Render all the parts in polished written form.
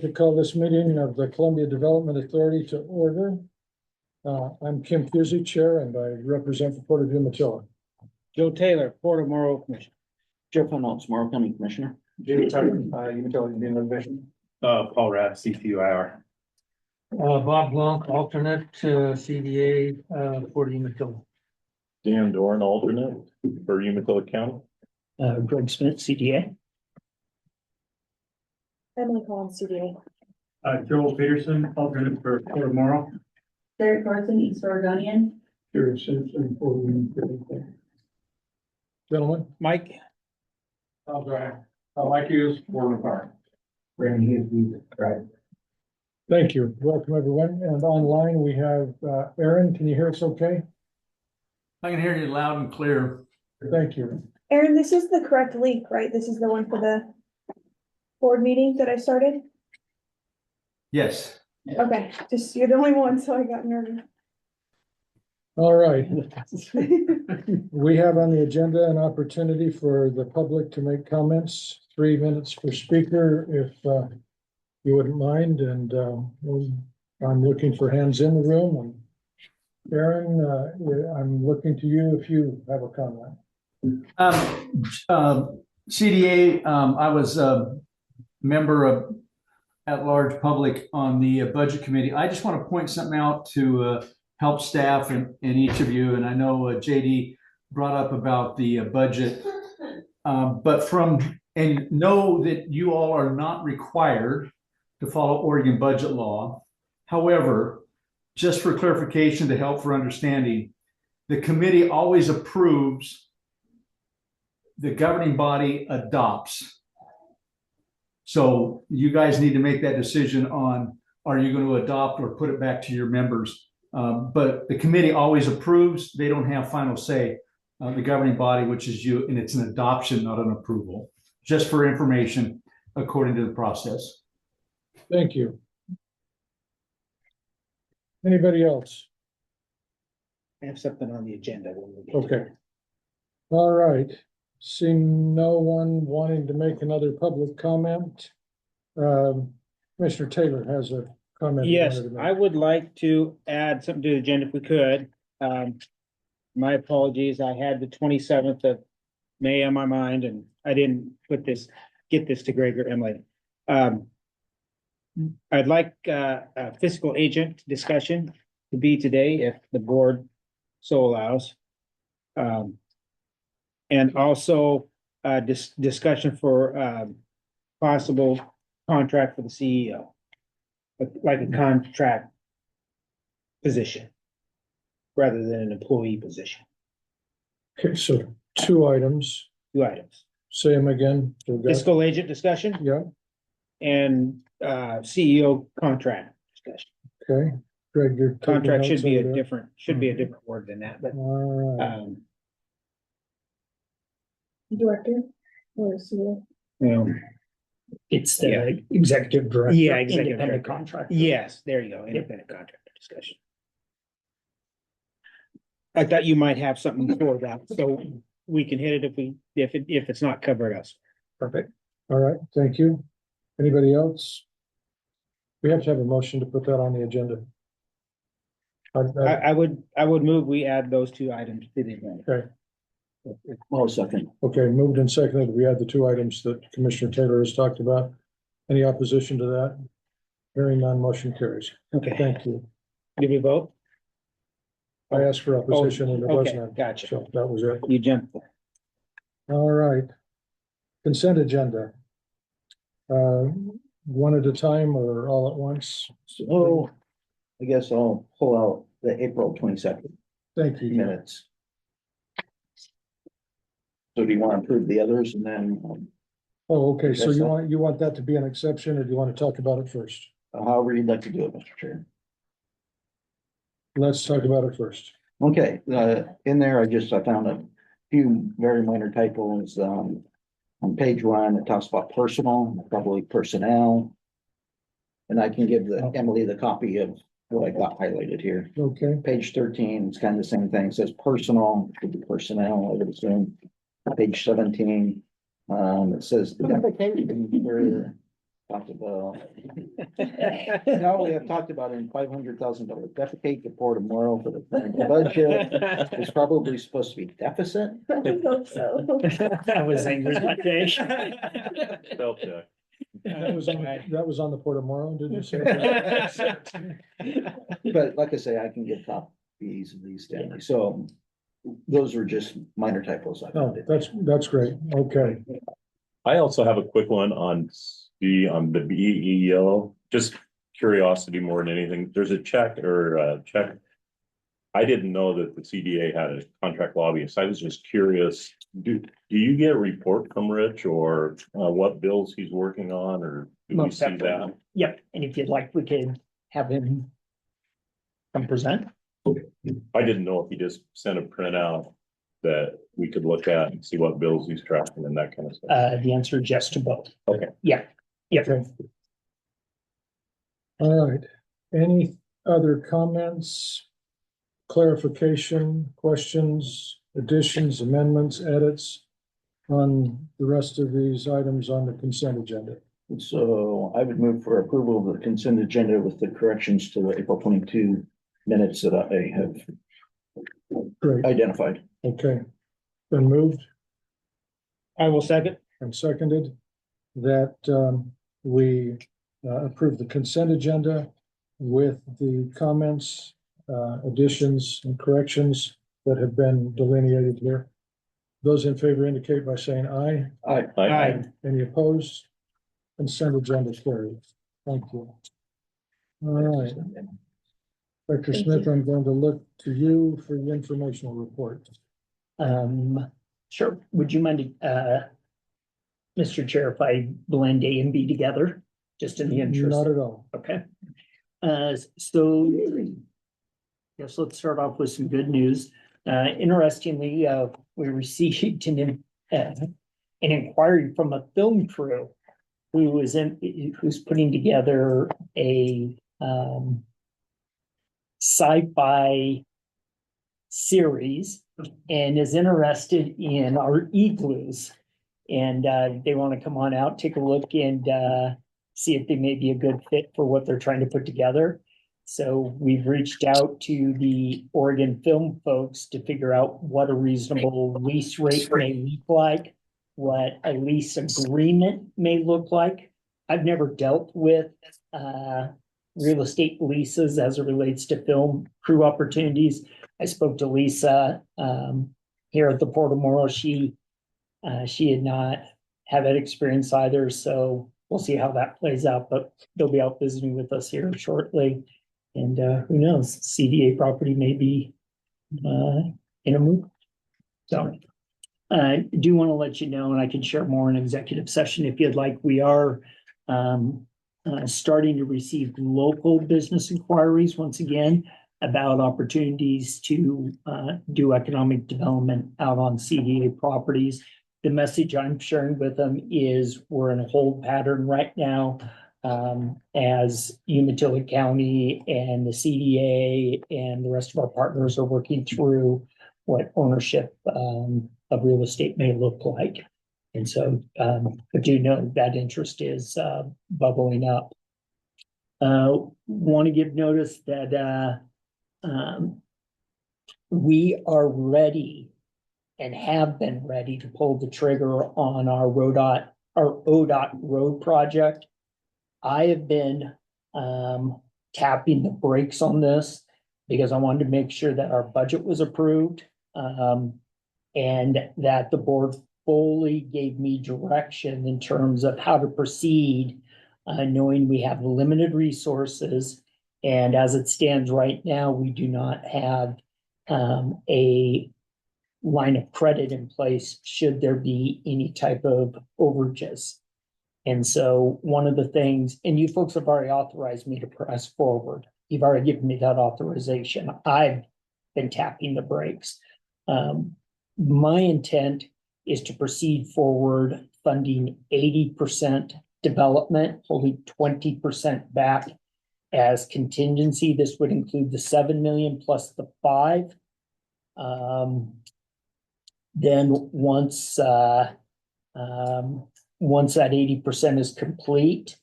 To call this meeting of the Columbia Development Authority to order. I'm Kim Pusey, Chair, and I represent the Port of Umatilla. Joe Taylor, Port of Morrow Commission. Jeff Reynolds, Morrow County Commissioner. Jay Tucker, Umatilla Indian Reservation. Paul Rath, CTUIR. Bob Blanc, alternate, CDA, Port of Umatilla. Dan Dorn, alternate for Umatilla County. Greg Smith, CDA. Emily Collins, CDA. Joel Peterson, alternate for Port of Morrow. Derek Carson, East Oregonian. Jerry Simpson, Port of Umatilla. Gentlemen, Mike. Mike Hughes, Port of Park. Randy Hughes, right. thank you. Welcome, everyone. And online we have Aaron. Can you hear us okay? I can hear you loud and clear. Thank you. Aaron, this is the correct link, right? This is the one for the board meeting that I started? Yes. Okay, just, you're the only one, so I got nervous. All right. We have on the agenda an opportunity for the public to make comments, 3 minutes per speaker, if you wouldn't mind. And I'm looking for hands in the room. And Aaron, I'm looking to you if you have a comment. CDA, I was a member of at-large public on the budget committee. I just want to point something out to help staff and each of you. And I know JD brought up about the budget, and know that you all are not required to follow Oregon budget law. However, just for clarification to help for understanding, the committee always approves, the governing body adopts. So you guys need to make that decision on, are you going to adopt or put it back to your members? But the committee always approves. They don't have final say. The governing body, which is you, and it's an adoption, not an approval, just for information according to the process. Thank you. Anybody else? I have something on the agenda. Okay. All right. Seeing no one wanting to make another public comment, Commissioner Taylor has a comment. Yes, I would like to add something to the agenda if we could. My apologies, I had the 27th of May on my mind and I didn't get this to Greg or Emily. I'd like a fiscal agent discussion to be today if the board so allows. And also discussion for possible contract for the CEO, like a contract position rather than an employee position. Okay, so 2 items. 2 items. Say them again. Fiscal agent discussion Yeah, and CEO contract discussion. okay. Greg, your Contract should be a different word than that, but All right. Director or CEO? It's the Yeah. executive director. Yeah, executive independent director. contractor. Yes, there you go, independent contractor discussion. I thought you might have something for that, so we can hit it if it's not covered us. Perfect. All right, thank you. Anybody else? We have to have a motion to put that on the agenda. I would move we add those 2 items to the agenda. Okay, Well, second. okay, moved and seconded. We had the 2 items that Commissioner Taylor has talked about. Any opposition to that? Hearing none, motion carries. Okay, Thank you. did we vote? I asked for opposition and it was Okay, none. gotcha. So that was it. You jumped there. All right. Consent agenda. One at a time or all at once? So I guess I'll pull out the April 22nd Thank you. minutes. So do you want to approve the others and then Oh, okay, so Yes, you sir. want that to be an exception, or do you want to talk about it first? however you'd like to do it, Mr. Chair? Let's talk about it first. Okay, in there, I found a few very minor typos, on page 1, it talks about personal, probably personnel. And I can give Emily the copy of what I got highlighted here. Okay, Page 13, it's kind of the same thing, it says personal, it could be personnel, I would assume. Page 17, it says. talked about. No, we have talked about in $500,000 deficit to Port Morrow for the current budget. It's probably supposed to be deficit. I hope so. I was angry that day. Spell check. That was on the Port of Morrow, did you say? But like I say, I can get copies of these, Stanley. So those are just minor typos. I Oh, found. that's great. Okay. I also have a quick one on the BEO, just curiosity more than anything. There's a check or a check. I didn't know that the CDA had a contract lobbyist. I was just curious, do you get a report from Rich or what bills he's working on, or do we Most see definitely. that? Yep, and if you'd like, we could have him come present. I didn't know if he just sent a printout that we could look at and see what bills he's tracking and that kind of stuff. The answer is yes to both. Okay. Yeah, yep. Okay. All right. Any other comments, clarification, questions, additions, amendments, edits on the rest of these items on the consent agenda? So I would move for approval of the consent agenda with the corrections to the April 22 minutes that I have Great. identified. Okay. Been moved I will second. and seconded that we approve the consent agenda with the comments, additions and corrections that have been delineated here. Those in favor indicate by saying aye. Aye. Any opposed? Consent agenda carried. Thank you. All right. Dr. Smith, I'm going to look to you for the informational report. Sure. Would you mind, Mr. Chair, if I blend A and B together, just in the interest? Not at all. Okay. So yes, let's start off with some good news. Interestingly, we received an inquiry from a film crew who's putting together a sci-fi series and is interested in our igloos. And they want to come on out, take a look and see if they may be a good fit for what they're trying to put together. So we've reached out to the Oregon film folks to figure out what a reasonable lease rate may look like, what a lease agreement may look like. I've never dealt with real estate leases as it relates to film crew opportunities. I spoke to Lisa here at the Port of Morrow. She had not had that experience either, so we'll see how that plays out, but they'll be out visiting with us here shortly. And who knows, CDA property may be in a move. So I do want to let you know, and I can share more in executive session if you'd like. We are starting to receive local business inquiries once again about opportunities to do economic development out on CDA properties. The message I'm sharing with them is we're in a hold pattern right now as Umatilla County and the CDA and the rest of our partners are working through what ownership of real estate may look like. And so I do know that interest is bubbling up. Want to give notice that we are ready and have been ready to pull the trigger on our ODOT road project. I have been tapping the brakes on this because I wanted to make sure that our budget was approved and that the board fully gave me direction in terms of how to proceed, knowing we have limited resources. And as it stands right now, we do not have a line of credit in place should there be any type of overages. And so one of the things, and you folks have already authorized me to press forward. You've already given me that authorization. I've been tapping the brakes. My intent is to proceed forward funding 80% development, holding 20% back as contingency. This would include the 7 million plus the 5. Then once that 80% is complete,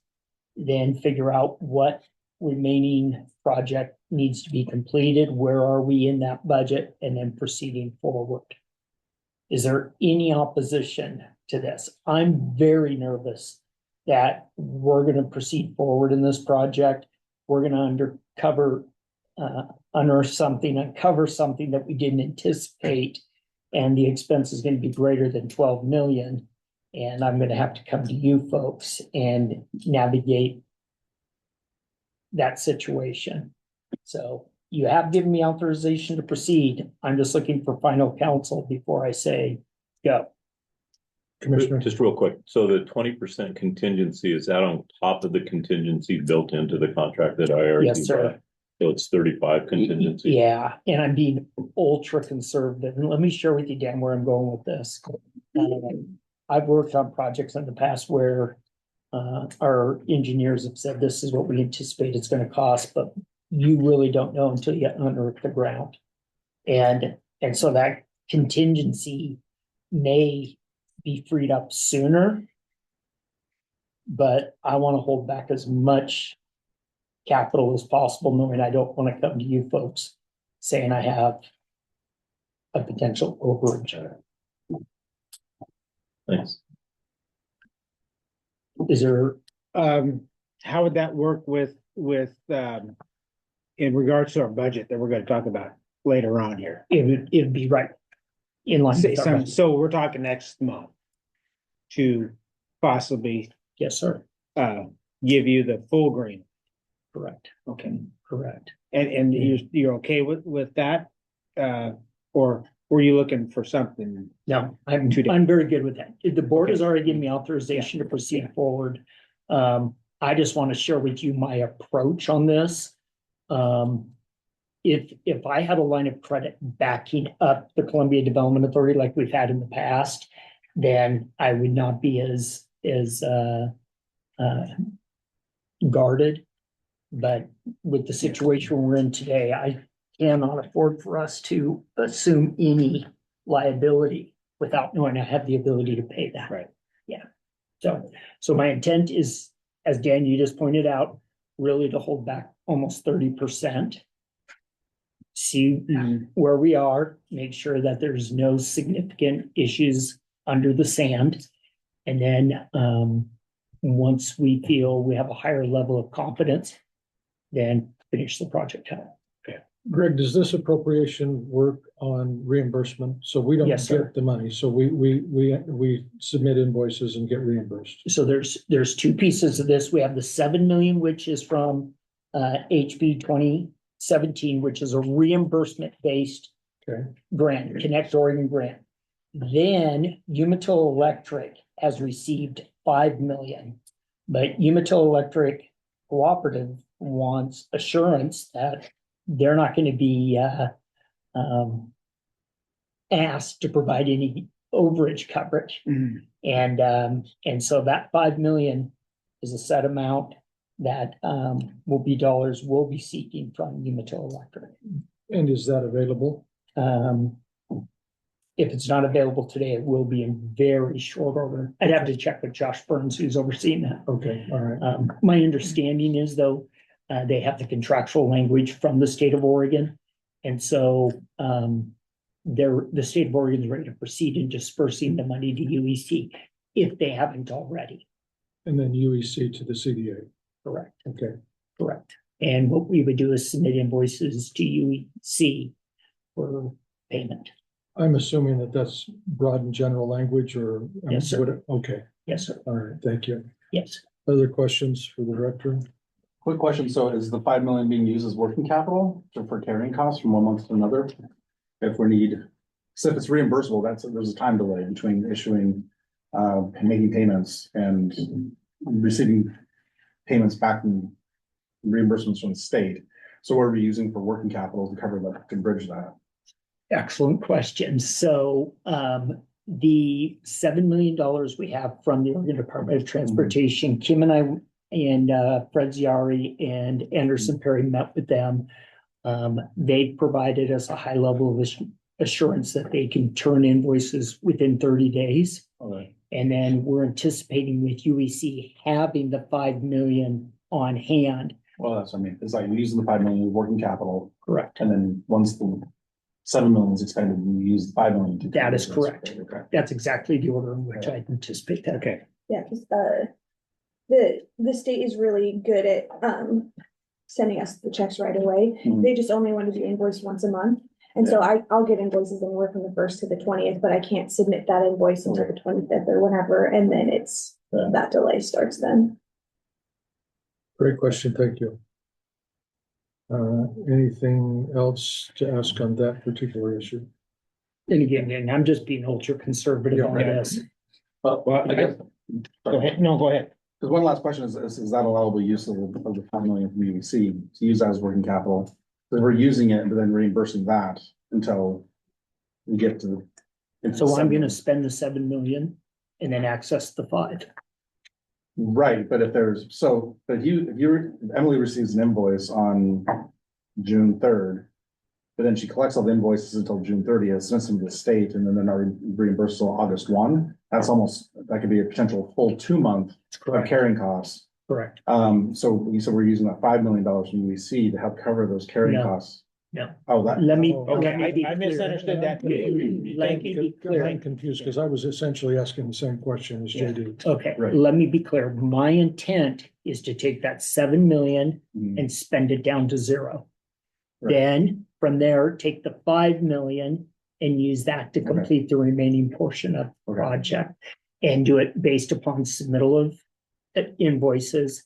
then figure out what remaining project needs to be completed, where are we in that budget, and then proceeding forward. Is there any opposition to this? I'm very nervous that we're gonna proceed forward in this project. We're gonna uncover something that we didn't anticipate, and the expense is gonna be greater than 12 million. And I'm gonna have to come to you folks and navigate that situation. So you have given me authorization to proceed. I'm just looking for final counsel before I say go. Commissioner, Just real quick, so the 20% contingency, is that on top of the contingency built into the contract that I already? Yes, sir. So it's 35 contingency? Yeah, and I'm being ultra conservative. And let me share with you, Dan, where I'm going with this. I've worked on projects in the past where our engineers have said, this is what we anticipate it's gonna cost, but you really don't know until you unearth the ground. And so that contingency may be freed up sooner. But I want to hold back as much capital as possible, knowing I don't want to come to you folks saying I have a potential overage. Thanks. Is there, How would that work with, in regards to our budget that we're gonna talk about later on here? it'd be right in line with our budget. So we're talking next month to possibly, Yes, sir. give you the full green. Correct. Okay. Correct. And you're okay with that? Or were you looking for something? No, I'm very good with that. The board has already given me authorization to proceed forward. I just want to share with you my approach on this. If I had a line of credit backing up the Columbia Development Authority like we've had in the past, then I would not be as guarded. But with the situation we're in today, I cannot afford for us to assume any liability without knowing I have the ability to pay that. Right. Yeah. So my intent is, as Dan, you just pointed out, really to hold back almost 30%. See where we are, make sure that there's no significant issues under the sand. And then once we feel we have a higher level of confidence, then finish the project out. Greg, does this appropriation work on reimbursement? So we don't Yes, sir. get the money, so we submit invoices and get reimbursed. So there's two pieces of this. We have the 7 million, which is from HB 2017, which is a reimbursement-based Okay. grant, Connect Oregon grant. Then Umatilla Electric has received 5 million, but Umatilla Electric Cooperative wants assurance that they're not going to be asked to provide any overage coverage. And so that 5 million is a set amount that will be dollars we'll be seeking from Umatilla Electric. And is that available? If it's not available today, it will be in very short order. I'd have to check with Josh Burns, who's overseeing that. Okay, all right. My understanding is, though, they have the contractual language from the state of Oregon. And so the state of Oregon is ready to proceed in dispersing the money to UEC if they haven't already. And then UEC to the CDA. Correct. Okay. Correct. And what we would do is submit invoices to UEC for payment. I'm assuming that that's broad and general language or? Yes, sir. Okay, Yes, sir. all right, thank you. Yes. Other questions for the director? Quick question, so is the 5 million being used as working capital for carrying costs from one month to another? If we need, so if it's reimbursable, there's a time delay between issuing, and making payments and receiving payments back from reimbursements from the state. So what are we using for working capital to cover that, to bridge that? Excellent question. So the $7 million we have from the Oregon Department of Transportation, Kim and I and Fred Ziari and Anderson Perry met with them. They provided us a high level of assurance that they can turn invoices within 30 days. All right. And then we're anticipating with UEC having the 5 million on hand. Well, that's what I mean. It's like we're using the 5 million working capital, Correct. and then once the 7 million is expended, we use the 5 million to. That is cover this. correct. Okay. That's exactly the order in which I anticipate that. Okay. Yeah, because the state is really good at sending us the checks right away. Mhm. They just only want to be invoiced once a month. And so I'll get invoices anywhere from the 1st to the 20th, but I can't submit that invoice until the 25th or whenever, and then it's, that delay starts then. Great question, thank you. Anything else to ask on that particular issue? And again, I'm just being ultra conservative on this. Well, I guess, go ahead. No, go ahead. Because one last question is that allowable use of the 5 million from UEC to use that as working capital? Because we're using it, but then reimbursing that until we get to. So I'm gonna spend the 7 million and then access the 5. Right, but if Emily receives an invoice on June 3rd. But then she collects all the invoices until June 30th, sends them to the state, and then they're not reimbursed until August 1. That could be a potential full 2-month of carrying costs. Correct. So you said we're using that $5 million from UEC to help cover those carrying No. costs. No. Oh, that. Let me. Okay, let me be I clear. misunderstood that. Let me be clear. I'm confused because I was essentially asking the same question as JD. Okay, Right. let me be clear. My intent is to take that 7 million Mhm. and spend it down to 0. Right. Then from there, take the 5 million and use that to Okay. complete the remaining portion of the Okay. project. And do it based upon submittal of invoices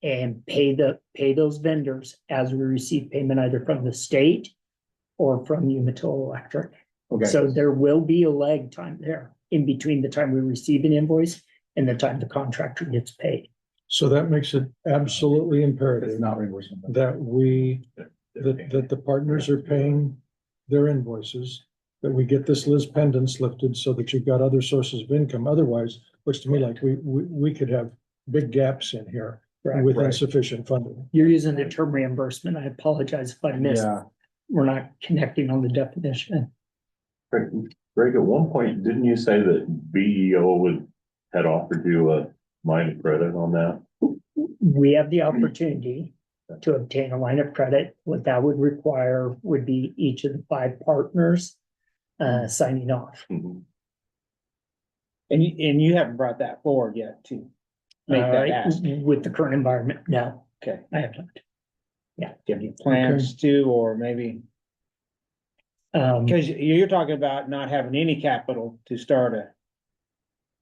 and pay those vendors as we receive payment either from the state or from Umatilla Electric. Okay, So there will be a lag time there in between the time we receive an invoice and the time the contractor gets paid. So that makes it absolutely it's imperative not reimbursement. that the partners are paying their invoices, that we get this Liz pendants lifted so that you've got other sources of income. Otherwise, looks to me like we could have big gaps in here with Right. insufficient funding. You're using the term reimbursement. I apologize if I missed. Yeah, We're not connecting on the definition. Greg, at one point, didn't you say that BEO had offered you a line of credit on that? We have the opportunity to obtain a line of credit. What that would require would be each of the 5 partners signing off. Mhm. And you haven't brought that forward yet to make that ask. With the current environment, no, Okay. I have not. Do you have any plans to, or maybe, Um, because you're talking about not having any capital to start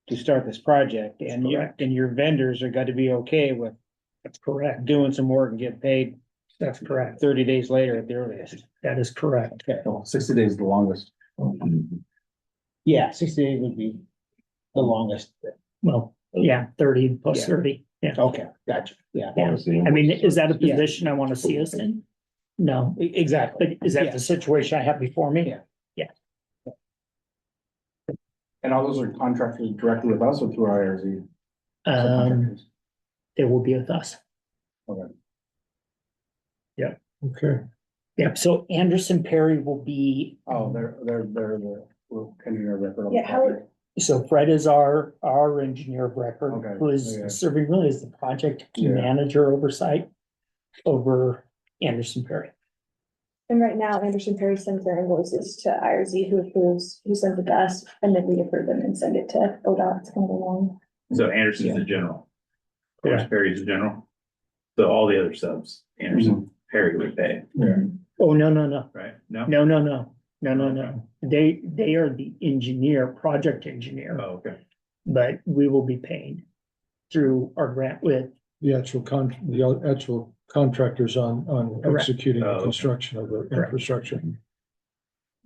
this project, and Correct. your vendors are going to be okay with that's correct. doing some work and get paid That's correct. 30 days later at the earliest. That is correct. Okay. well, 60 days is the longest. Yeah, 60 days would be the longest. Well, yeah, 30 plus Yeah. 30. Yeah. Okay, gotcha. Yeah, Yeah. Honestly, I mean, is that a Yeah. position I want to see us in? No, exactly. but is that Yeah. the situation I have before me? Yeah. And all those are contracted directly with us or through IRZ? Um, it will be with us. Okay, Yep. So Anderson Perry will be, Oh, they're the engineer record. on the Yeah, how- project. so Fred is our engineer of record, Okay, who is yeah. serving really as the project Yeah. manager oversight over Anderson Perry. And right now, Anderson Perry sends their invoices to IRZ, who sends it to us, and then we approve them and send it to ODOT. It's kind of a long. So Anderson's the general. Anderson Correct. Perry's the general. So all the other subs, Anderson Perry would pay, Oh, no. right? No? No. They are the engineer, project engineer, Oh, okay. but we will be paid through our grant with, the actual contractors on Correct. executing Oh, the okay. construction of the Correct. infrastructure.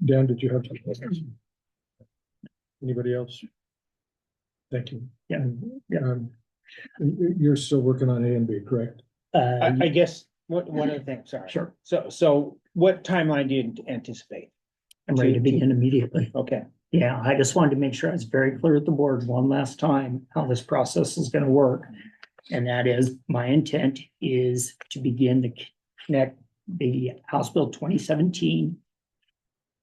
Dan, did you have something? Anybody else? Thank you. yeah. You're still working on A and B, correct? I guess, one other thing, sorry. Sure. So what timeline do you anticipate? I'm ready to begin immediately. Okay, Yeah, I just wanted to make sure I was very clear with the board one last time how this process is gonna work. And that is, my intent is to begin to connect the House Bill 2017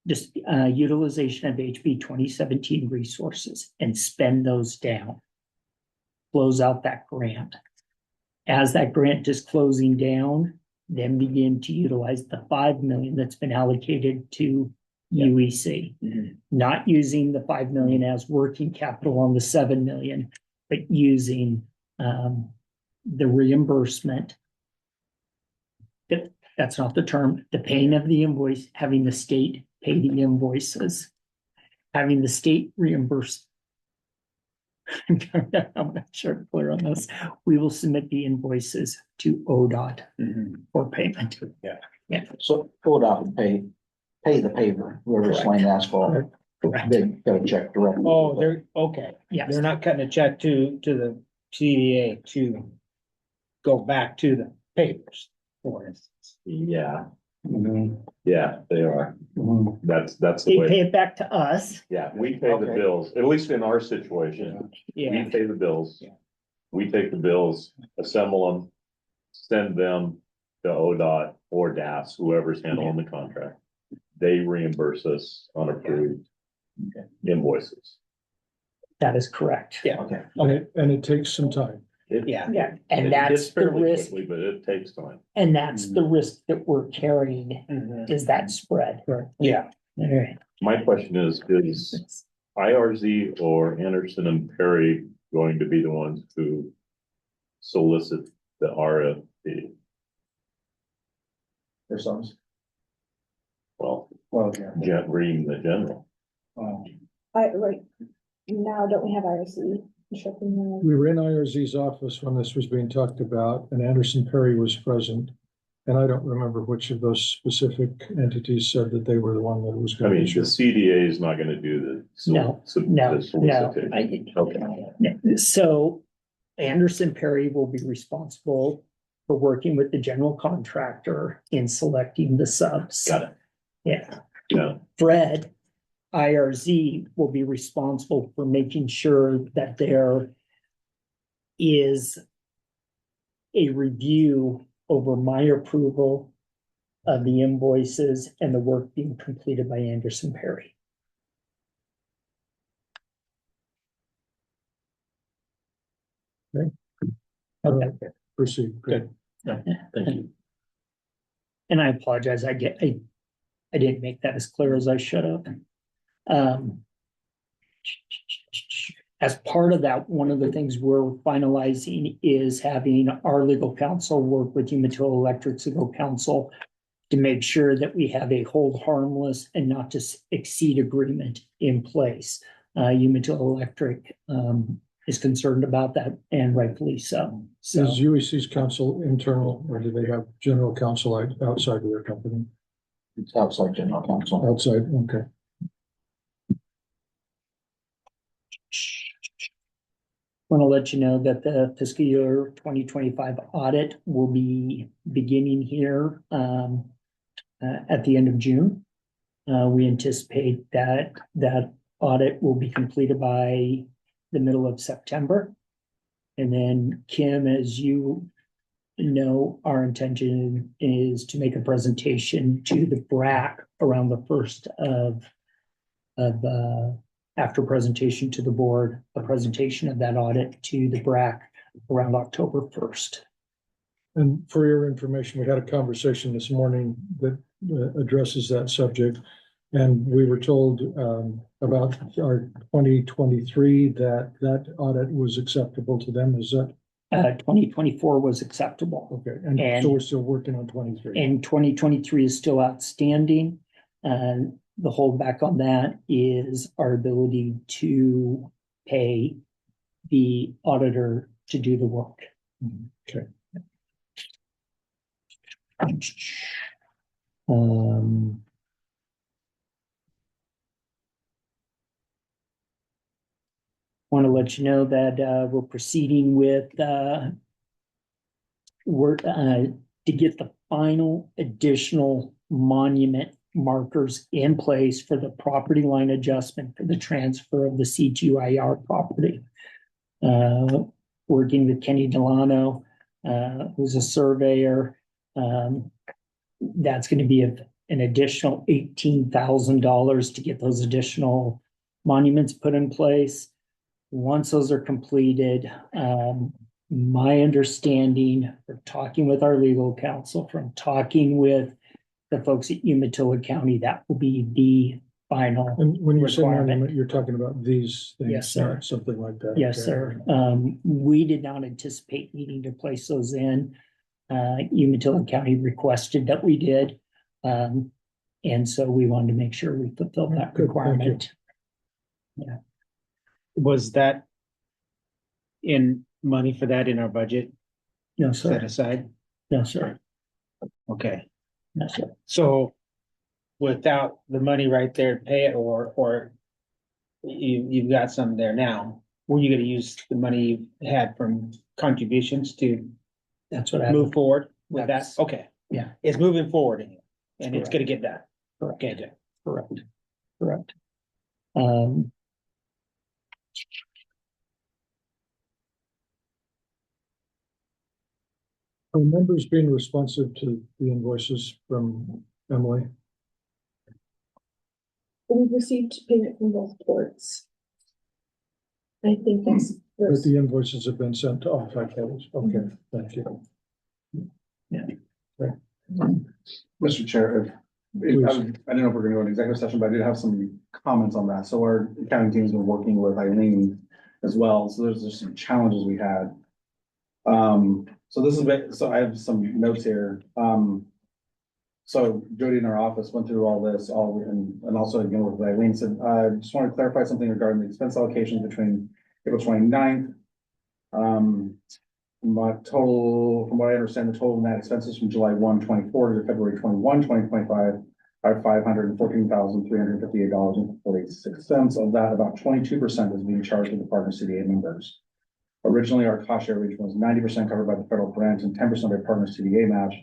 just utilization of HB 2017 resources and spend those down. Close out that grant. As that grant is closing down, then begin to utilize the 5 million that's been allocated to UEC. Not using the 5 million as working capital on the 7 million, but using the reimbursement. That's not the term, the paying of the invoice, having the state pay the invoices, having the state reimburse. I'm not sure clear on this. We will submit the invoices to ODOT for payment. So ODOT would pay the paver, whoever's laying asphalt, Correct. they got a check directly. Oh, they're, okay, Yes, they're not cutting a check to the CDA to go back to the papers, for instance. Yeah, Mhm. yeah, they are. Mhm. That's the they way. pay it back to us. Yeah, we pay the Okay. bills, at least in our situation. We Yeah, pay the bills. Yeah. We take the bills, assemble them, send them to ODOT or DAS, whoever's handling the contract. They reimburse us on approved invoices. That is correct. Yeah. Okay. And it takes some time. yeah. Yeah, It and gets that's the fairly risk, quickly, but it takes time. and that's the risk that we're carrying Mhm. is that spread. Yeah, All right. My question is IRZ or Anderson and Perry going to be the ones who solicit the RFP? There's some. Well, Well, yeah. reading the general. Right now, don't we have IRC? We were in IRZ's office when this was being talked about, and Anderson Perry was present. And I don't remember which of those specific entities said that they were the one that was I going mean, to the issue. CDA is not gonna do the. No, the solicitation. Okay. So Anderson Perry will be responsible for working with the general contractor in selecting the subs. Got it. Yeah. Yeah, Fred, IRZ, will be responsible for making sure that there is a review over my approval of the invoices and the work being completed by Anderson Perry. All right, proceed. Good. thank you. And I apologize, I didn't make that as clear as I should have. As part of that, one of the things we're finalizing is having our legal counsel work with Umatilla Electric's legal counsel to make sure that we have a hold harmless and not to exceed agreement in place. Umatilla Electric is concerned about that, and rightfully so. So Is UEC's counsel internal, or do they have general counsel outside of their company? It's outside general counsel. Outside, okay. want to let you know that the fiscal year 2025 audit will be beginning here at the end of June. We anticipate that audit will be completed by the middle of September. And then Kim, as you know, our intention is to make a presentation to the BRAC around the first of after presentation to the board, a presentation of that audit to the BRAC around October 1st. And for your information, we had a conversation this morning that addresses that subject. And we were told about our 2023 that audit was acceptable to them. Is that 2024 was acceptable. okay? And so we're still working on 23. And 2023 is still outstanding. The holdback on that is our ability to pay the auditor to do the work. Okay. Want to let you know that we're proceeding with work to get the final additional monument markers in place for the property line adjustment for the transfer of the C2IR property. Working with Kenny Delano, who's a surveyor. That's going to be an additional $18,000 to get those additional monuments put in place. Once those are completed, my understanding from talking with our legal counsel, from talking with the folks at Umatilla County, that will be the final. And when you say Requirement. monument, you're talking about these things? Yes, sir. not Something like that? Yes, okay. sir. We did not anticipate needing to place those in. Umatilla County requested that we did. And so we wanted to make sure we fulfilled that Good, thank you. requirement. Was that in money for that in our budget No, set sir. aside? No, sir. Okay, No, sir. so without the money right there to pay it, or you've got some there now, were you gonna use the money you had from contributions to That's what I. move forward with that? That's- Okay, Yeah, it's moving forward and it's gonna get done. correct, Okay, good. correct, correct. Are members being responsive to the invoices from Emily? We've received payment from both ports. I think that's. But the invoices have been sent off, I guess. Okay, thank you. Mr. Chair, I didn't know if we're gonna go into executive session, but I did have some comments on that. So our accounting team's been working with Eileen as well. So there's just some challenges we had. So this is, so I have some notes here. So Jody in our office went through all this, and also again with Eileen said, just want to clarify something regarding the expense allocation between April 29th. From what I understand, the total net expenses from July 1, 24 to February 21, 2025 are $514,358.46. Of that, about 22% is being charged to the partner CDA members. Originally, our cost share region was 90% covered by the federal grant and 10% by partner CDA match.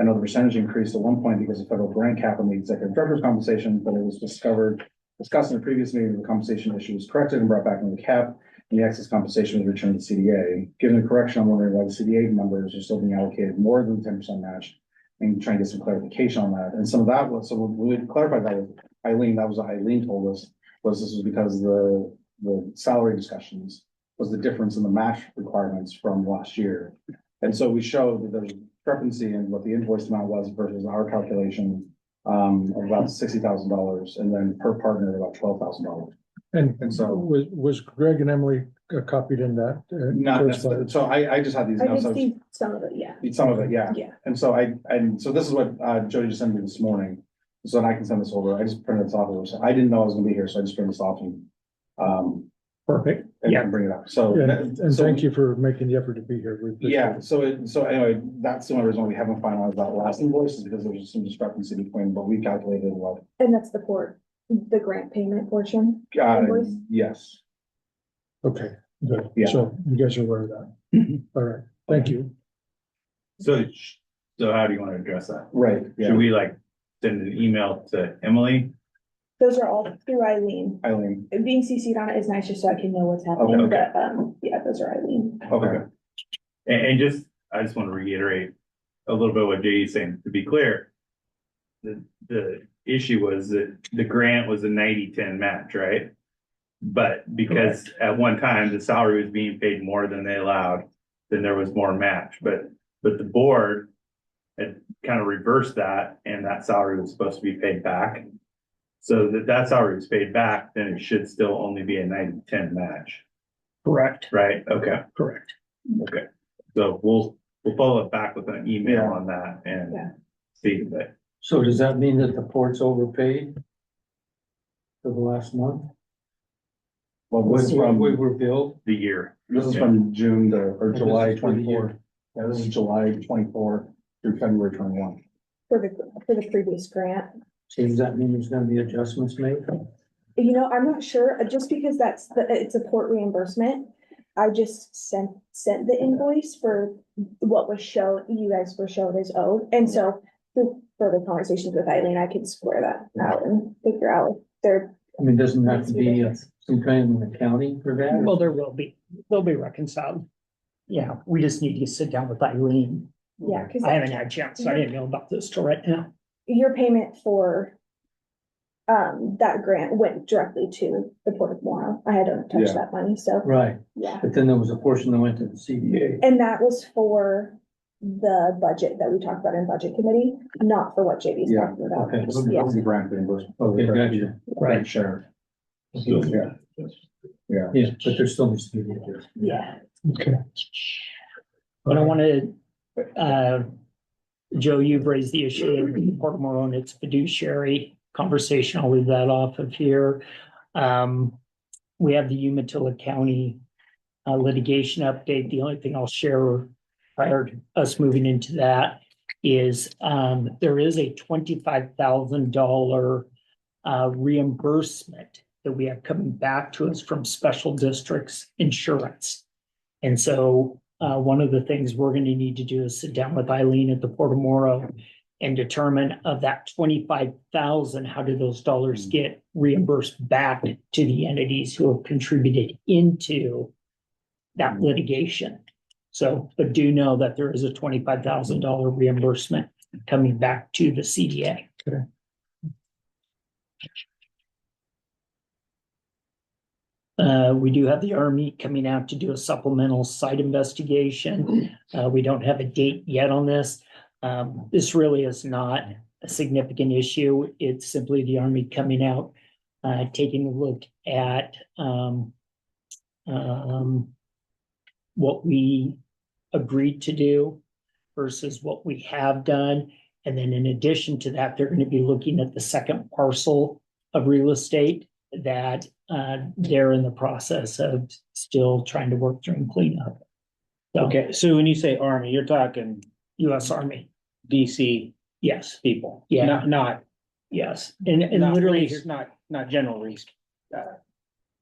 I know the percentage increased at one point because of federal grant cap on the executive director's compensation, but it was discussed in a previous meeting, the compensation issue was corrected and brought back into the cap. And the excess compensation was returned to CDA. Given the correction, I'm wondering why the CDA members are still being allocated more than the 10% match, and trying to get some clarification on that. And some of that was, so when we clarified that with Eileen, that was what Eileen told us, was this was because the salary discussions was the difference in the match requirements from last year. And so we showed that there's a discrepancy in what the invoice amount was versus our calculation of about $60,000, and then per partner about $12,000. And so- was Greg and Emily copied in that? Not necessarily. So I just had these I notes. did see some of it, yeah. Some of it, yeah. Yeah. And so so this is what Jody just sent me this morning, so that I can send this over. I just printed this off. I didn't know I was gonna be here, so I just printed this off and Perfect. and Yeah. bring it up. So And thank you for making the effort to be here. We appreciate yeah, it. so anyway, that's the only reason why we haven't finalized that last invoice, is because there's some discrepancy between what we calculated and what. And that's the the grant payment portion. Invoice? Yes. Okay, good. Yeah. So you guys are aware of that. All right, thank you. So how do you want to address that? Right, yeah. Should we like send an email to Emily? Those are all through Eileen. Eileen, Being CC'd on it is nice just so I can know what's happening, Okay. but, yeah, those are Eileen. okay, And I just want to reiterate a little bit what Jay's saying, to be clear. The issue was that the grant was a 90-10 match, right? But because at one time the salary was being paid more than they allowed, then there was more match, but the board had kind of reversed that, and that salary was supposed to be paid back. So that salary was paid back, then it should still only be a 90-10 match, Correct, right? Okay, correct. okay. So we'll follow it back with an email Yeah. on that and Yeah. see, but So does that mean that the port's overpaid for the last month? well, this is What we from, were billed? the year. this is from June or This July is for the 24. year. Yeah, this is July 24 through February 21. For the previous grant. So does that mean there's gonna be adjustments made? You know, I'm not sure, just because it's a port reimbursement. I just sent the invoice for what was shown, you guys were shown as owed, and so through further conversations with Eileen, I could square that out and figure out if they're. I mean, doesn't have to be some kind of an accounting for that? Well, there will be, they'll be reconciled. Yeah, we just need to sit down with Eileen. Yeah, cause I haven't had a chance, so I didn't know about this till right now. your payment for that grant went directly to the Port of Morrow. I hadn't touched Yeah. that money, so, Right, yeah. but then there was a portion that went to the CDA. And that was for the budget that we talked about in budget committee, not for what JD's Yeah, talking about. okay. That was a grant reimbursement. Okay, gotcha. Grant share. Still, Yeah. Yeah. Yeah, but there's still needs to be there. Yeah. Okay. But I wanna, Joe, you've raised the issue of Port of Morone, it's fiduciary conversation. I'll leave that off of here. We have the Umatilla County litigation update. The only thing I'll share prior to us moving into that is there is a $25,000 reimbursement that we have coming back to us from special districts insurance. And so one of the things we're going to need to do is sit down with Eileen at the Port of Morrow and determine of that 25,000, how do those dollars get reimbursed back to the entities who have contributed into that litigation. So, but do know that there is a $25,000 reimbursement coming back to the CDA. Okay. We do have the Army coming out to do a supplemental site investigation. We don't have a date yet on this. This really is not a significant issue. It's simply the Army coming out, taking a look at what we agreed to do versus what we have done. And then in addition to that, they're going to be looking at the second parcel of real estate that they're in the process of still trying to work through and clean up. So, Okay, so when you say Army, you're talking US Army, DC yes, people? Yeah. Not, yes, and not literally, Reese, not General Reese.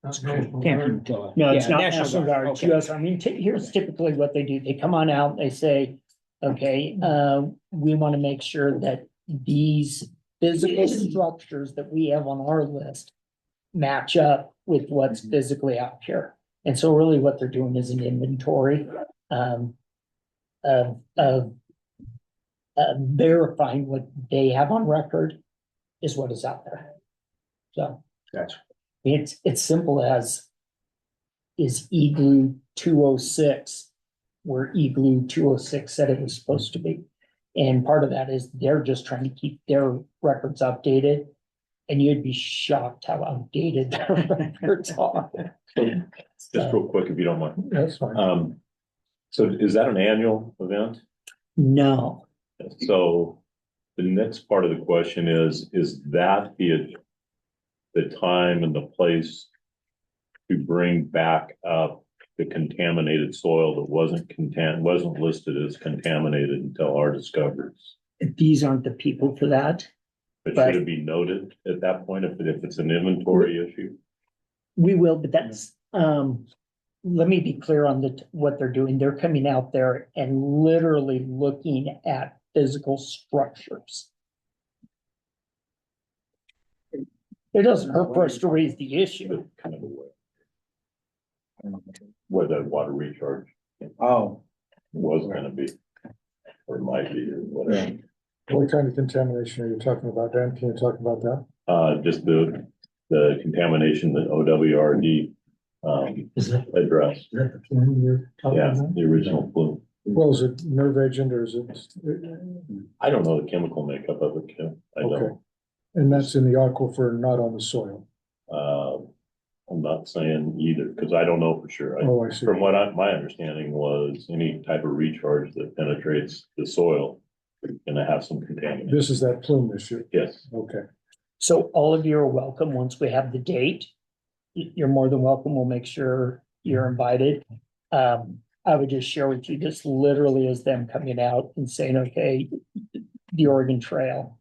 National Camp Guard. Umatilla. no, it's Yeah, not National Guard, it's okay. US Army. Here's typically what they do. They come on out, they say, okay, we want to make sure that these physical structures that we have on our list match up with what's physically out here. And so really what they're doing is an inventory of verifying what they have on record is what is out there. So Gotcha. it's simple as is Igloo 206 where Igloo 206 said it was supposed to be. And part of that is they're just trying to keep their records updated. And you'd be shocked how outdated their records are. Just real quick, if you don't mind. That's fine. So is that an annual event? No, So the next part of the question is that the time and the place to bring back up the contaminated soil that wasn't listed as contaminated until our discoveries? these aren't the people for that. But Right. should it be noted at that point if it's an inventory issue? We will, but that's, let me be clear on what they're doing. They're coming out there and literally looking at physical structures. It doesn't hurt for us to raise the issue. Kind of a way. Where the water recharge Oh, was gonna be. Or might be, or whatever. What kind of contamination are you talking about, Dan? Can you talk about that? Just the contamination that OWRD Is that addressed. the plume you're talking Yeah, about? the original plume. Well, is it nerve agent or is it? I don't know the chemical makeup of it, Kim. I Okay. don't. And that's in the aquifer, not on the soil. I'm not saying either, because I don't know for sure. Oh, I see. From what my understanding was, any type of recharge that penetrates the soil is gonna have some contaminant. This is that plume issue. Yes, Okay. So all of you are welcome once we have the date. You're more than welcome. We'll make sure you're invited. I would just share with you, this literally is them coming out and saying, okay, the Oregon Trail.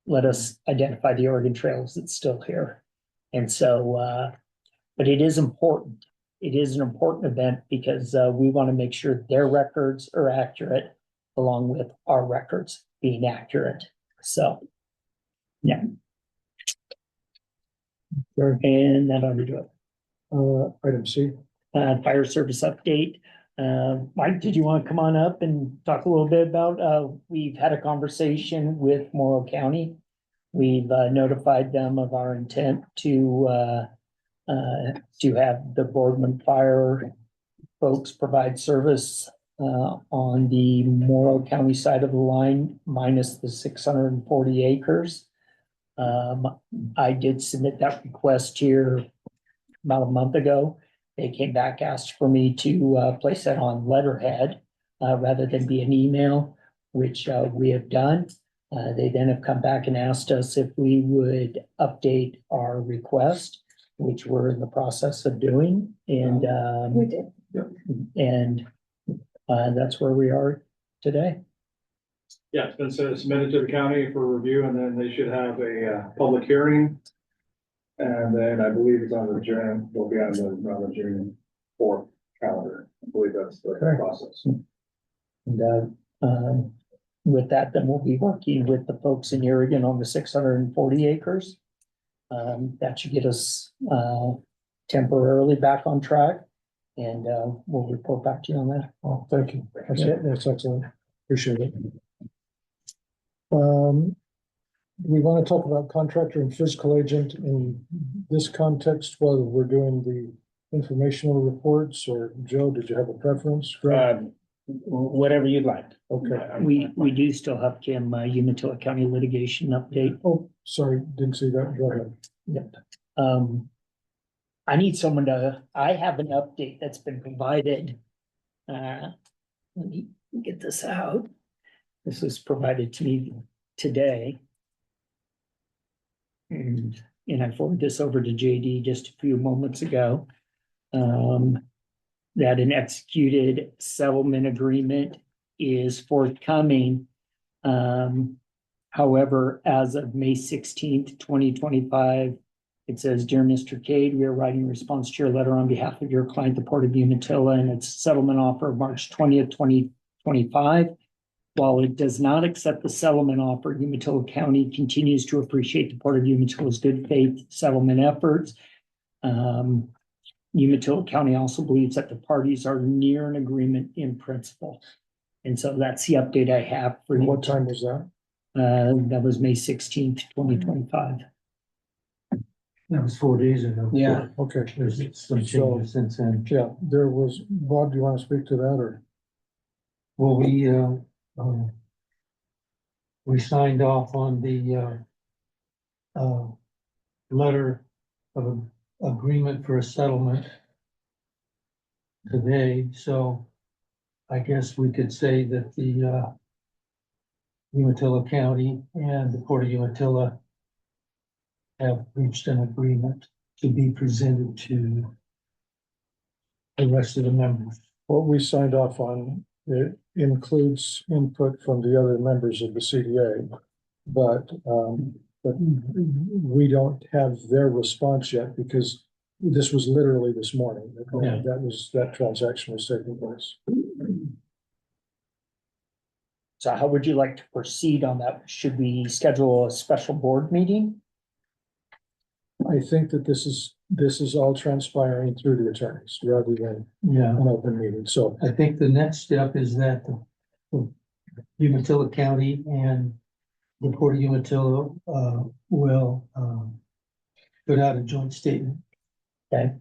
Let us identify the Oregon Trails that's still here. And so, but it is important. It is an important event because we want to make sure their records are accurate along with our records being accurate. So, yeah. Okay. And that ought to do it. Item C. Fire service update. Mike, did you want to come on up and talk a little bit about, we've had a conversation with Morrow County. We've notified them of our intent to have the Boardman Fire folks provide service on the Morrow County side of the line minus the 640 acres. I did submit that request here about a month ago. They came back, asked for me to place that on letterhead rather than be an email, which we have done. They then have come back and asked us if we would update our request, which we're in the process of doing. And We did. and that's where we are today. Yeah, it's been submitted to the county for review, and then they should have a public hearing. And then I believe it's on the June, will be on the June 4th calendar. I believe that's the process. And with that, then we'll be working with the folks in Oregon on the 640 acres. That should get us temporarily back on track. And we'll report back to you on that. Oh, thank you. That's Yeah. that's excellent. Appreciate it. We want to talk about contractor and fiscal agent in this context while we're doing the informational reports, or Joe, did you have a preference? Greg? Whatever you'd like. Okay. We do still have Kim, Umatilla County litigation update. Oh, sorry, didn't see that. Go ahead. Yep. I need someone I have an update that's been provided. Let me get this out. This was provided to me today. And I forwarded this over to JD just a few moments ago. That an executed settlement agreement is forthcoming. However, as of May 16th, 2025, it says, "Dear Mr. Cade, we are writing a response to your letter on behalf of your client, the Port of Umatilla, and its settlement offer of March 20th, 2025. While it does not accept the settlement offer, Umatilla County continues to appreciate the Port of Umatilla's good faith settlement efforts. Umatilla County also believes that the parties are near an agreement in principle." And so that's the update I have for you. What time was that? That was May 16th, 2025. That was 4 days ago. Yeah. Okay. There's some changes since then. Yeah, there was, Bob, do you want to speak to that, or? Well, we signed off on the letter of agreement for a settlement today, so I guess we could say that the Umatilla County and the Port of Umatilla have reached an agreement to be presented to the rest of the members. What we signed off on, it includes input from the other members of the CDA, but we don't have their response yet because this was literally this morning. Yeah. That transaction was taking place. So how would you like to proceed on that? Should we schedule a special board meeting? I think that this is all transpiring through the attorneys rather than Yeah. an open meeting, so. I think the next step is that the Umatilla County and the Port of Umatilla will put out a joint statement. Okay.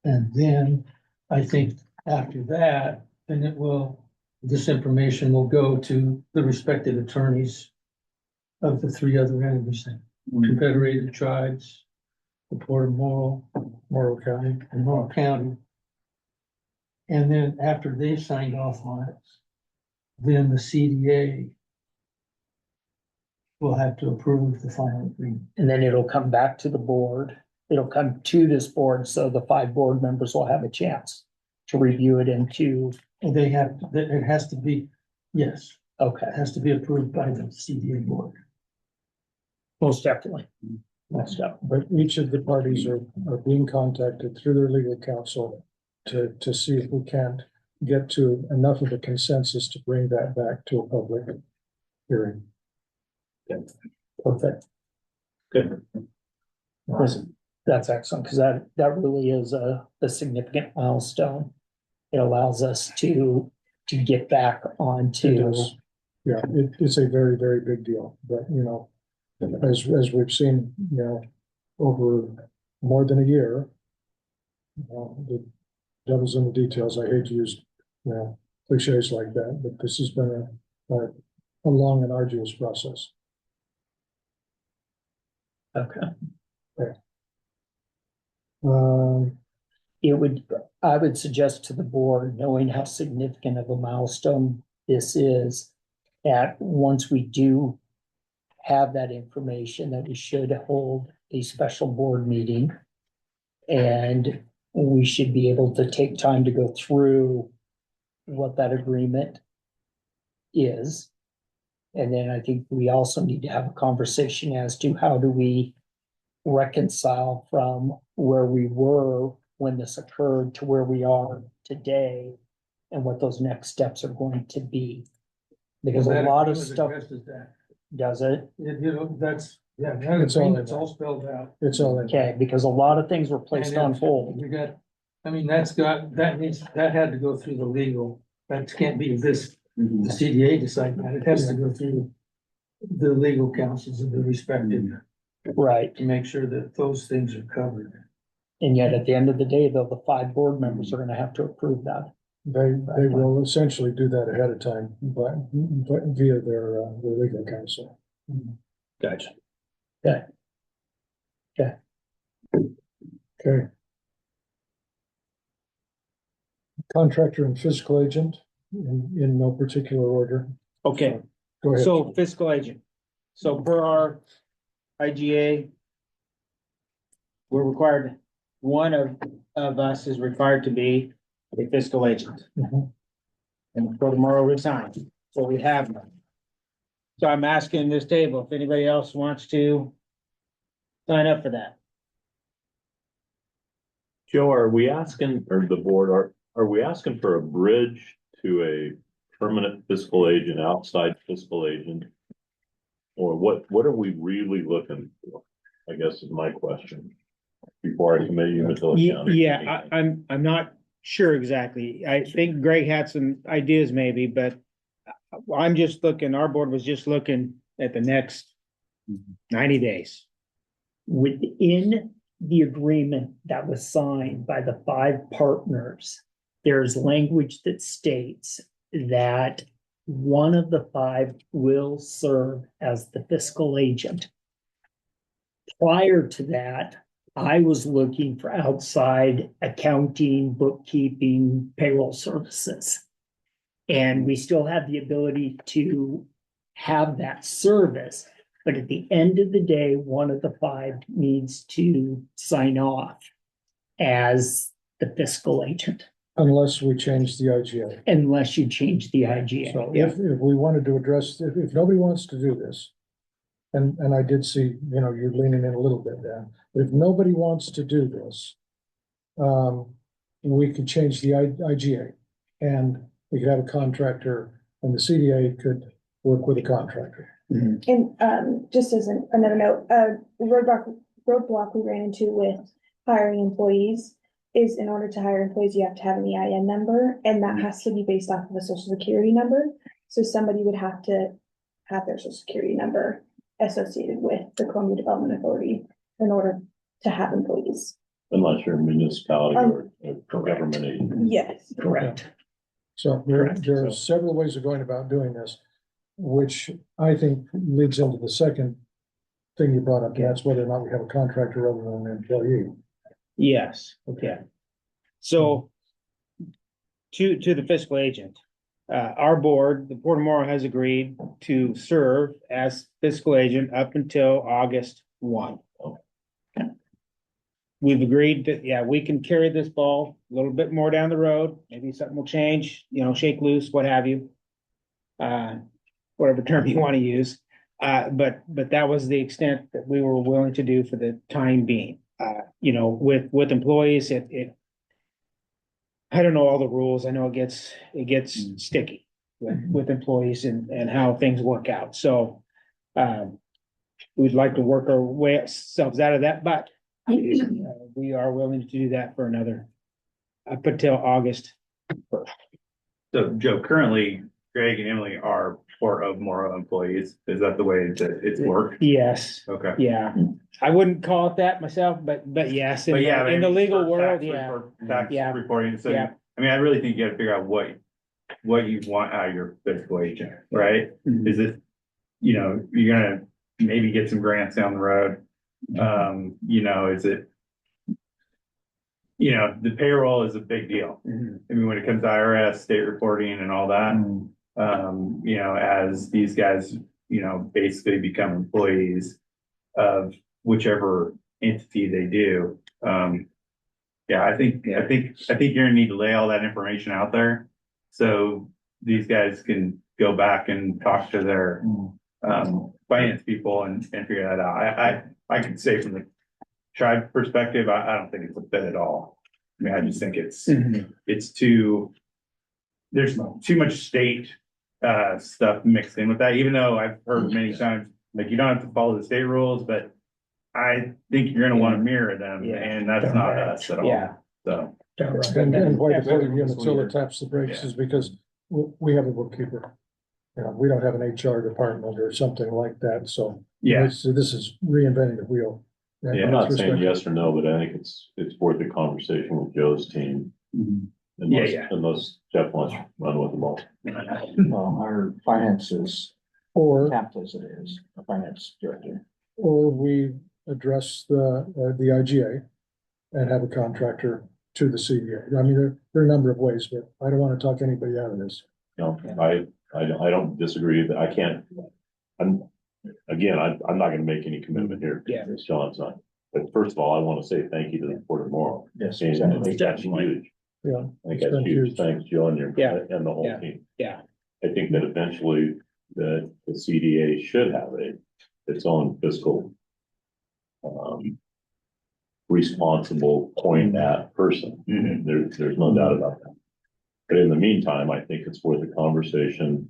And then I think after that, then this information will go to the respective attorneys of the three other entities, Confederated Tribes, the Port of Morrow County, and Morrow County. And then after they've signed off on it, then the CDA will have to approve the final agreement. And then it'll come back to the board. It'll come to this board, so the 5 board members will have a chance to review it and to, And it has to be, yes, okay, it has to be approved by the CDA board. most definitely. Most definitely. But each of the parties are being contacted through their legal counsel to see if we can't get to enough of a consensus to bring that back to a public hearing. Perfect. Good. That's excellent, because that really is a significant milestone. It allows us to get back It onto, does. Yeah, it's a very, very big deal, but you know, as we've seen, you know, over more than a year. The devil's in the details. I hate to use, you know, cliches like that, but this has been a long and arduous process. okay. Um, I would suggest to the board, knowing how significant of a milestone this is, that once we do have that information, that we should hold a special board meeting. And we should be able to take time to go through what that agreement is. And then I think we also need to have a conversation as to how do we reconcile from where we were when this occurred to where we are today and what those next steps are going to be. Because a That lot of agreement stuff, addresses that. does it? You know, that's, yeah, that It's all in agreement's there. all spelled out. it's all in. Okay, because a lot of things were placed And on it's- hold. You got, I mean, that had to go through the legal, that can't be the CDA deciding that, it has to go through the legal councils of the respective, Right. to make sure that those things are covered. And yet at the end of the day, though, the 5 board members are gonna have to approve that. They will essentially do that ahead of time, but via their legal counsel. Gotcha. Okay. Contractor and fiscal agent in no particular order. Okay, Go ahead. so fiscal agent. So per our IGA, we're required, one of us is required to be a fiscal agent. Mhm. And for tomorrow resigned, so we have none. So I'm asking this table, if anybody else wants to sign up for that. Joe, are we asking, or the board, are we asking for a bridge to a permanent fiscal agent, outside fiscal agent? Or what are we really looking for? I guess is my question. Before I commit you to the county. Yeah, I'm not sure exactly. I think Greg had some ideas maybe, but I'm just looking, our board was just looking at the next 90 days. Within the agreement that was signed by the 5 partners, there's language that states that one of the 5 will serve as the fiscal agent. Prior to that, I was looking for outside accounting, bookkeeping, payroll services. And we still have the ability to have that service. But at the end of the day, one of the 5 needs to sign off as the fiscal agent, Unless we change the IGA. unless you change the IGA. So Yeah. if we wanted to address, if nobody wants to do this. And I did see, you know, you're leaning in a little bit there, but if nobody wants to do this. We could change the IGA and we could have a contractor and the CDA could work with a contractor. And just as another note, roadblock we ran into with hiring employees is in order to hire employees, you have to have an EIN number, and that has to be based off of a social security number. So somebody would have to have their social security number associated with the Columbia Development Authority in order to have employees. Unless you're a municipality or a correct. government agency. Yes. Correct. So there are several ways of going about doing this, which I think leads into the second thing you brought up, and that's whether or not we have a contractor rather than an employee. Yes, okay. So to the fiscal agent, our board, the Port of Morrow has agreed to serve as fiscal agent up until August 1. We've agreed that, yeah, we can carry this ball a little bit more down the road. Maybe something will change, you know, shake loose, what have you. Whatever term you want to use. But that was the extent that we were willing to do for the time being. You know, with employees, I don't know all the rules. I know it gets sticky with employees and how things work out. So, we'd like to work our way ourselves out of that, but we are willing to do that for another up until August So Joe, currently Greg and Emily are Port of Morrow employees. Is that the way that it's worked? Yes, Okay. yeah. I wouldn't call it that myself, but yes, But yeah, in the legal for world, tax yeah. report- Tax Yeah. reporting, so, Yeah. I mean, I really think you gotta figure out what you want out of your fiscal agent, right? Mhm. Is it, you're gonna maybe get some grants down the road. Is it? The payroll is a big deal. Mhm. I mean, when it comes to IRS, state reporting and all that, as these guys, basically become employees of whichever entity they do. Yeah, I think you're gonna need to lay all that information out there. So these guys can go back and talk to their, finance people and figure that out. I could say from the tribe perspective, I don't think it's a fit at all. I mean, I just think Mhm. it's there's too much state stuff mixed in with that, even though I've heard many times, like, you don't have to follow the state rules, but I think you're gonna wanna mirror them, Yeah. and that's not us at all. Yeah. So, And why the Yeah. Board of Utility taps the brakes is because we have a bookkeeper. We don't have an HR department or something like that, so. yeah, So this is reinventing the wheel. And Yeah, I'm not with saying respect- yes or no, but I think it's worth a conversation with Joe's team. Yeah. Unless Jeff wants to run with the ball. Well, our finances Or, capped as it is, the finance director. or we address the IGA and have a contractor to the CDA. I mean, there are a number of ways, but I don't want to talk anybody out of this. I don't disagree, but I can't, I'm not gonna make any commitment here. Yeah. As John's not, but first of all, I wanna say thank you to the Port of Morrow. Yes, And I exactly. think that's huge. Yeah. I think It's that's been huge. huge. Thanks, Joe, and Yeah. and the whole Yeah. team. Yeah. I think that eventually the CDA should have its own fiscal responsible point at person. There's no doubt about that. But in the meantime, I think it's worth a conversation.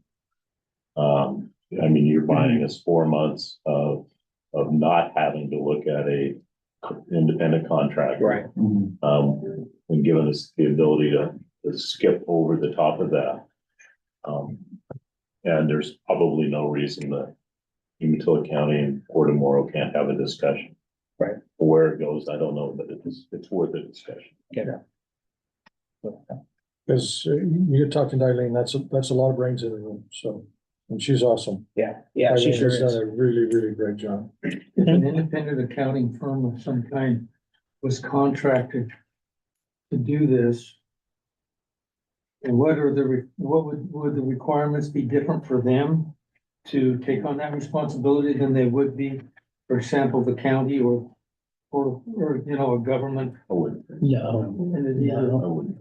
I mean, you're buying us 4 months of not having to look at a independent contractor. Right. And giving us the ability to skip over the top of that. And there's probably no reason that Umatilla County and Port of Morrow can't have a discussion. Right. Where it goes, I don't know, but it's worth a discussion. Because you're talking to Eileen, that's a lot of brains in the room, so, and she's awesome. Yeah, yeah, she Eileen sure has done is. a really, really great job. If an independent accounting firm of some kind was contracted to do this, and what would the requirements be different for them to take on that responsibility than they would be, for example, the county or a government I wouldn't. No, entity? I wouldn't.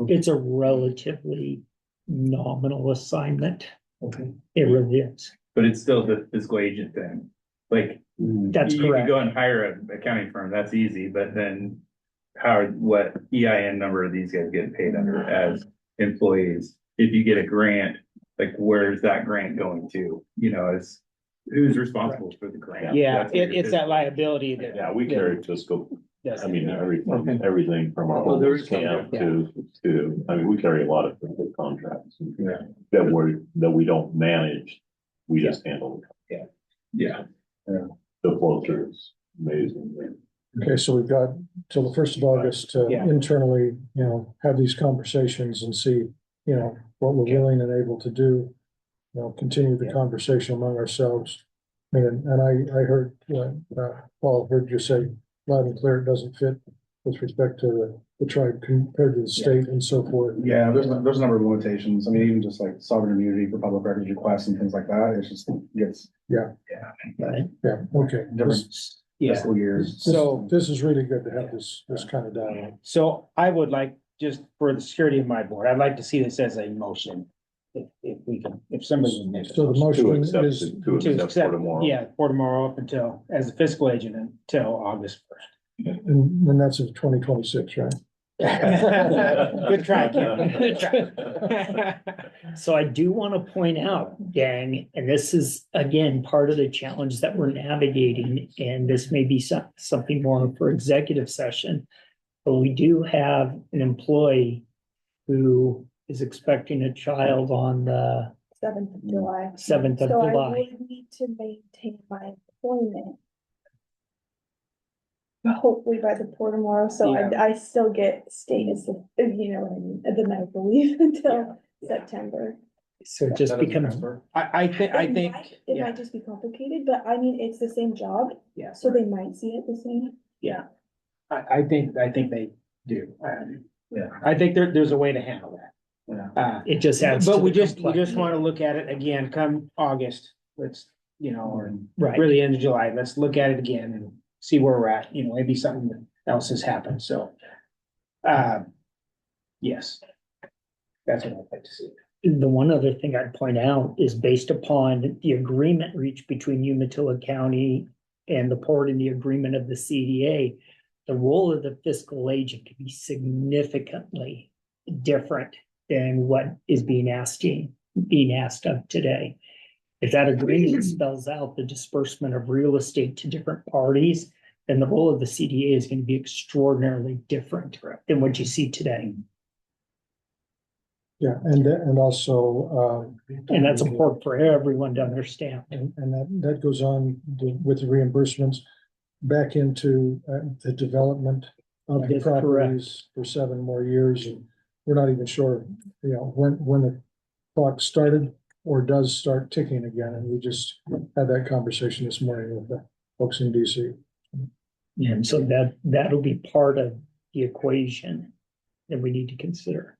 it's a relatively nominal assignment. Okay. It really is. but it's still the fiscal agent thing. Like, That's you can correct. go and hire an accounting firm, that's easy, but then what EIN number are these guys getting paid under as employees? If you get a grant, like, where's that grant going to? Who's responsible for the grant? Yeah, That's what your it's that fiscal- liability that. Yeah, we carry fiscal, Yes. I mean, Okay. everything from our Well, there homeless is some- camp to, I mean, we carry a lot of fiscal contracts. Yeah. That we don't manage, we just handle. Yeah, The flow through is amazing. Okay, so we've got till the 1st of August to Yeah. internally, have these conversations and see, what we're willing and able to do. Continue the conversation among ourselves. And I heard, Paul heard you say loud and clear, it doesn't fit with respect to the tribe compared to the state and so forth. Yeah, there's a number of limitations. I mean, even just like sovereign immunity for public records requests and things like that, it's just gets Right. Yeah, okay. different Yeah, fiscal years. So- This is really good to have this kind of dialogue. so I would like, just for the security of my board, I'd like to see this as a motion. If we can, if somebody would make a So the motion. To motion accept, is, to To accept accept, for tomorrow. yeah, for tomorrow up until, as a fiscal agent until August and that's of 2026, right? 1st. Good try, Kim. Good try. So I do want to point out, gang, and this is again, part of the challenge that we're navigating, and this may be something more for executive session. But we do have an employee who is expecting a child on the 7th of July. 7th of So I July. would need to maintain my employment. Hopefully by the poor tomorrow, so I still get status of, you know, what I mean, the medical leave until September. So it just That doesn't becomes, transfer. I think, It yeah, might just be complicated, but I mean, it's the same job, yeah, so they might see it the same. yeah. I think they do. Yeah, I think there's a way to handle that. Yeah. it just adds to But we the just complexity. wanna look at it again come August. Let's, you know, or Right. really end of July, let's look at it again and see where we're at, you know, maybe something else has happened, so. Yes. That's what I'd like to see. The one other thing I'd point out is based upon the agreement reached between Umatilla County and the port and the agreement of the CDA, the role of the fiscal agent can be significantly different than what is being asked of today. If that agreement spells out the disbursement of real estate to different parties, then the role of the CDA is going to be extraordinarily different than what you see today. Yeah, and also, And that's important for everyone to understand. and that goes on with the reimbursements back into the development of That the is correct. properties for 7 more years. And we're not even sure, you know, when the clock started or does start ticking again. And we just had that conversation this morning with the folks in DC. And so that'll be part of the equation that we need to consider.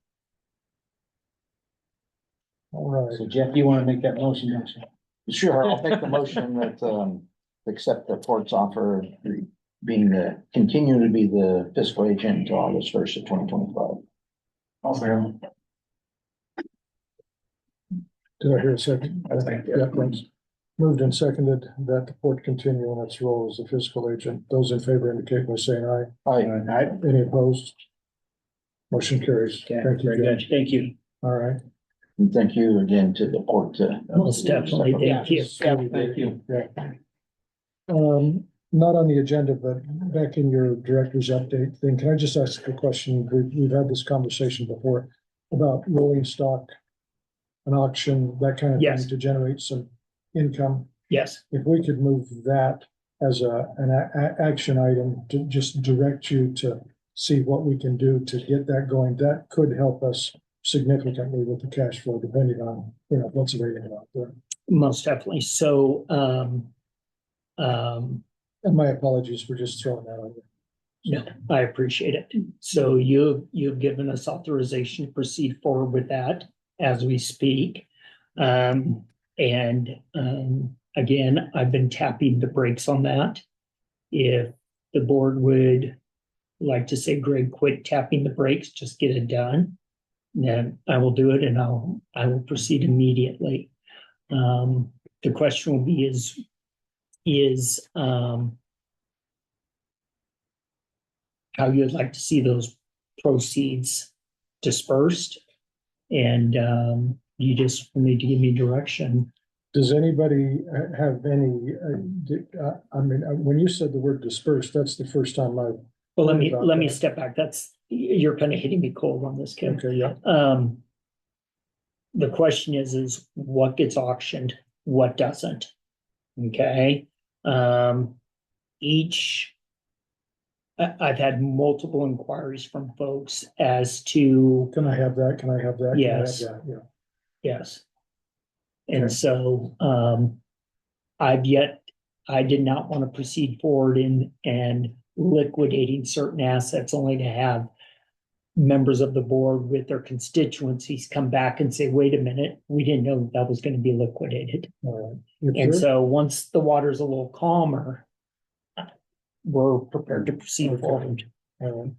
All right. So Jeff, you wanna make that motion, don't you? Sure, I'll make the motion that, accept the port's offer of being continue to be the fiscal agent until August 1st of 2025. I'll say, Did I hear a second? I think, Yeah, thanks. Moved and seconded that the port continue in its role as the fiscal agent. Those in favor indicate by saying aye. Aye. Any opposed? Motion carries. Okay, Thank you, very good, Judge. thank you. All right. And thank you again to the port. Most definitely, thank you. Yeah, thank you. Yeah. Not on the agenda, but back in your director's update thing, can I just ask a question? We've had this conversation before about rolling stock, an auction, that kind of Yes. thing to generate some income. Yes, If we could move that as an action item to just direct you to see what we can do to get that going, that could help us significantly with the cash flow, depending on, you know, what's available out there. most definitely. So, And my apologies for just throwing that on you. no, I appreciate it. So you've given us authorization to proceed forward with that as we speak. Again, I've been tapping the brakes on that. If the board would like to say, Greg, quit tapping the brakes, just get it done, then I will do it and I will proceed immediately. The question will be is how you'd like to see those proceeds dispersed. And you just need to give me direction. Does anybody have any, when you said the word dispersed, that's the first time I've. Well, let About me that. step back. You're kind of hitting me cold on this, Kim. Okay, yeah. The question is what gets auctioned, what doesn't? Okay. I've had multiple inquiries from folks as to, Can I have that? Can I have that? Can I have Yes. that? Yeah. yes. And Okay. so, I did not want to proceed forward and liquidating certain assets only to have members of the board with their constituencies come back and say, wait a minute, we didn't know that was going to be liquidated. All right. You And sure? so once the water's a little calmer, we're prepared to proceed Okay. forward. All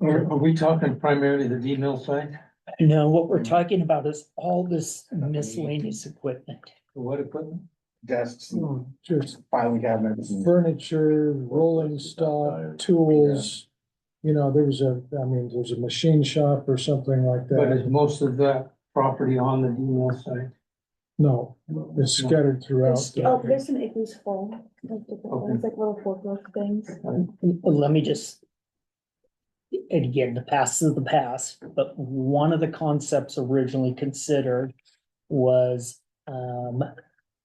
right. Are we talking primarily the D mill side? No, what we're talking about is all this miscellaneous equipment. What equipment? desks, and Just filing cabinets. and- furniture, rolling stock, tools. You know, there was a machine shop or something like But is that. most of that property on the D mill side? No, it's scattered throughout. Oh, there's some igloos full of different ones, like little forklift things. Let me just, and again, the past is the past, but one of the concepts originally considered was,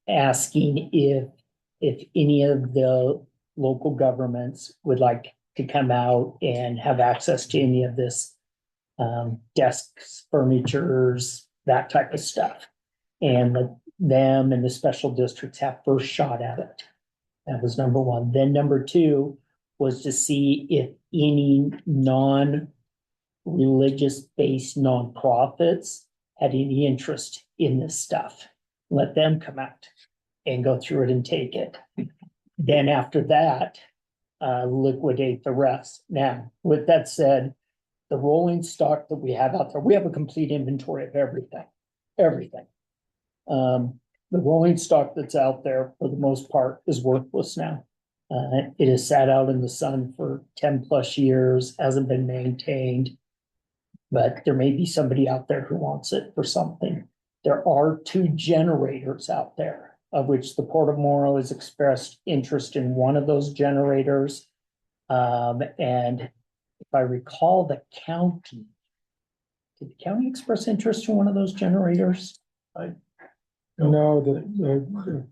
asking if any of the local governments would like to come out and have access to any of this, desks, furnitures, that type of stuff. And them and the special districts have first shot at it. That was number one. Then number two was to see if any non-religious based nonprofits had any interest in this stuff. Let them come out and go through it and take it. Then after that, liquidate the rest. Now, with that said, the rolling stock that we have out there, we have a complete inventory of everything. The rolling stock that's out there for the most part is worthless now. It has sat out in the sun for 10+ years, hasn't been maintained. But there may be somebody out there who wants it for something. There are 2 generators out there, of which the Port of Morrow has expressed interest in one of those generators. And if I recall, did the county express interest in one of those generators? No, the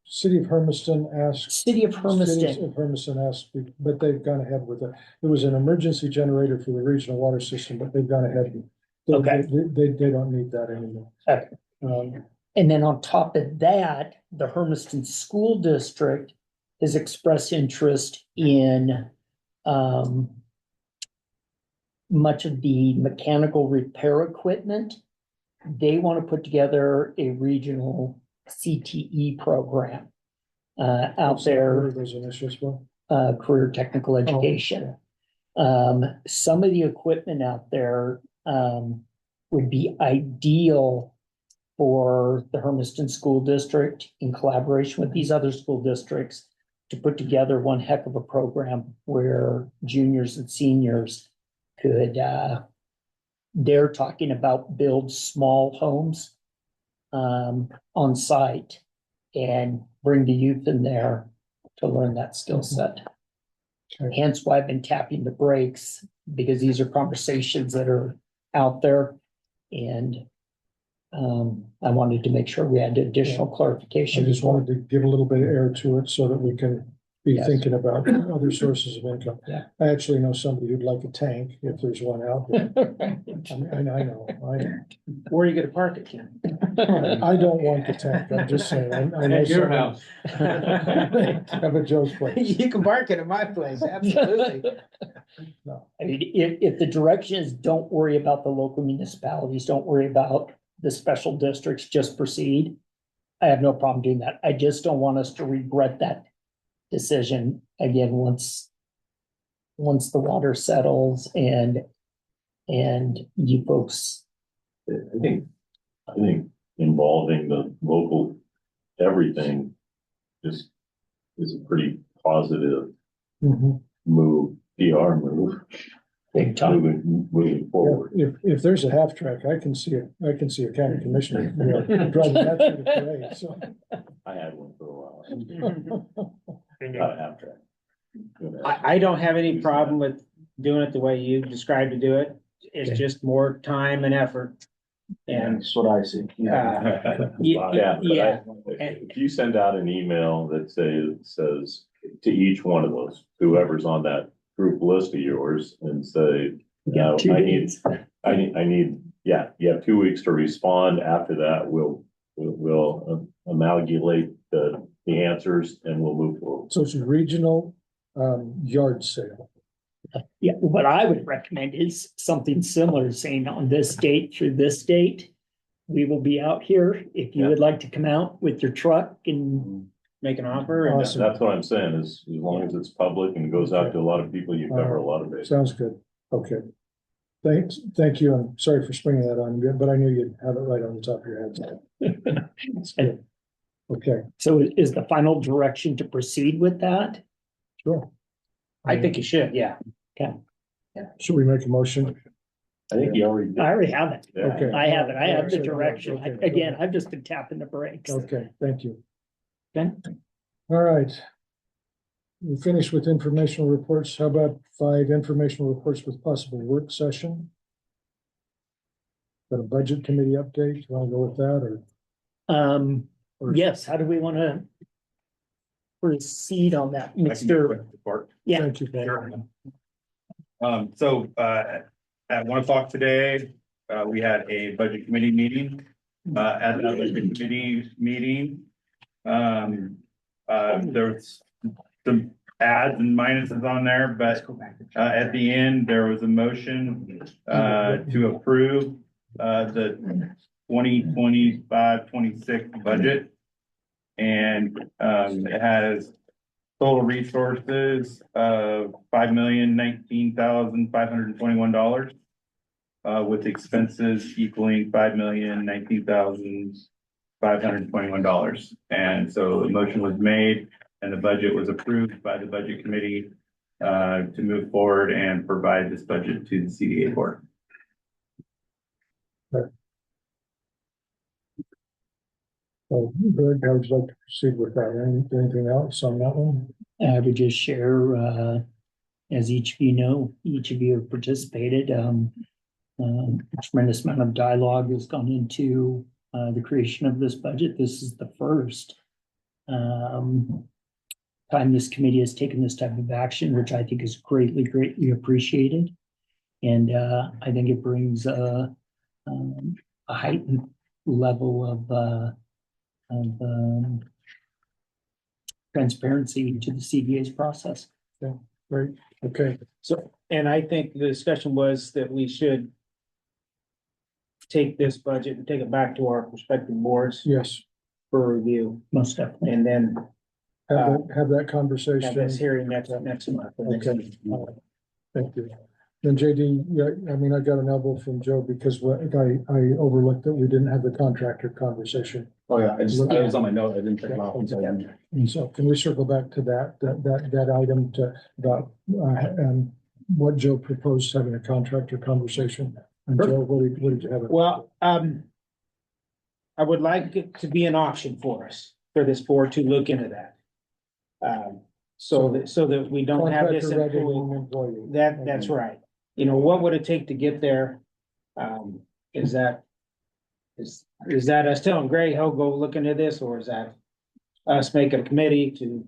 city of Hermiston asked. City of Hermiston. City of Hermiston asked, but they've gone ahead with it. It was an emergency generator for the regional water system, but they've gone ahead. Okay. They don't need that anymore. Okay. Um, And then on top of that, the Hermiston School District has expressed interest in much of the mechanical repair equipment. They want to put together a regional CTE program out what there, are those initials for? career technical education. Some of the equipment out there would be ideal for the Hermiston School District in collaboration with these other school districts to put together one heck of a program where juniors and seniors could, they're talking about build small homes on site and bring the youth in there to learn that skill set. Okay. Hence why I've been tapping the brakes, because these are conversations that are out there. And I wanted to make sure we had additional I clarification. just wanted to give a little bit of air to it so that we can be Yes. thinking about other sources of income. Yeah. I actually know somebody who'd like a tank if there's one out there. I know. Where are you gonna park it, Ken? I don't want the tank. I'm just saying. I know At your somebody- house. Have a Joe's place. You can park it at my place, absolutely. No. I mean, if the direction is don't worry about the local municipalities, don't worry about the special districts, just proceed. I have no problem doing that. I just don't want us to regret that decision again, once the water settles and you folks. I think involving the local everything just is a pretty positive Mhm. move, PR move. Big time. Moving forward. If there's a half track, I can see a county commissioner, driving that through the parade, so. I had one for a while. Not a half track. I don't have any problem with doing it the way you described to do it. It's just more time and effort. And That's what I see. Yeah, Yeah, yeah. if you send out an email that says to each one of those, whoever's on that group list of yours, and say, Yeah, 2 days. I need, yeah, you have 2 weeks to respond. After that, we'll amalgamate the answers and we'll move forward. So it's a regional, yard sale. Yeah, what I would recommend is something similar, saying on this date through this date, we will be out here. If you would like to come out with your truck and make an offer. And Awesome. That's what I'm saying, is as long as it's public and goes out to a lot of people, you cover a lot of bases. Sounds good. Okay. Thank you. I'm sorry for springing that on you, but I knew you'd have it right on the top of your head. That's good. Okay, so is the final direction to proceed with that? sure. I think you should, yeah. Should we make a motion? I think you already did. I already have it. Yeah. Okay. I have it. I have the Okay. direction. Okay. Again, I've just been tapping the brakes. Okay, thank you. Okay. All right. we finished with informational reports. How about 5 informational reports with possible work session? Got a budget committee update? You want to go with that or? Yes, how do we want to proceed on that, I can do a Mr.? quick report. Yeah. Thank you, Paul. So, at 1 o'clock today, we had a budget committee meeting. At the budget committee meeting, there's some adds and minuses on there, but at the end, there was a motion to approve the 2025-26 budget. And it has total resources of $5,019,521, with expenses equaling $5,019,521. And so the motion was made and the budget was approved by the budget committee to move forward and provide this budget to the CDA board. Oh, Greg, how would you like to proceed with that? Anything else on that one? I would just share, as each of you know, each of you have participated, a tremendous amount of dialogue has gone into the creation of this budget. This is the first time this committee has taken this type of action, which I think is greatly appreciated. And I think it brings a heightened level of transparency to the CDA's process. Great, okay. So, and I think the discussion was that we should take this budget and take it back to our respective boards Yes, for review, Most definitely. and then have that have this conversation. hearing next month. or next Okay. week. Thank you. Then JD, yeah, I mean, I got an elbow from Joe because I overlooked that we didn't have the contractor conversation. Oh, yeah, I was on my note, I didn't check it off. until then. And so can we circle back to that item to about, what Joe proposed having a contractor conversation? And Joe, what did you have? Well, I would like it to be an option for us, for this board to look into that. So that we don't have this Contractor rather employee. than employee. That's right. You know, what would it take to get there? Is that us telling Greg, he'll go look into this, or is that us making a committee to,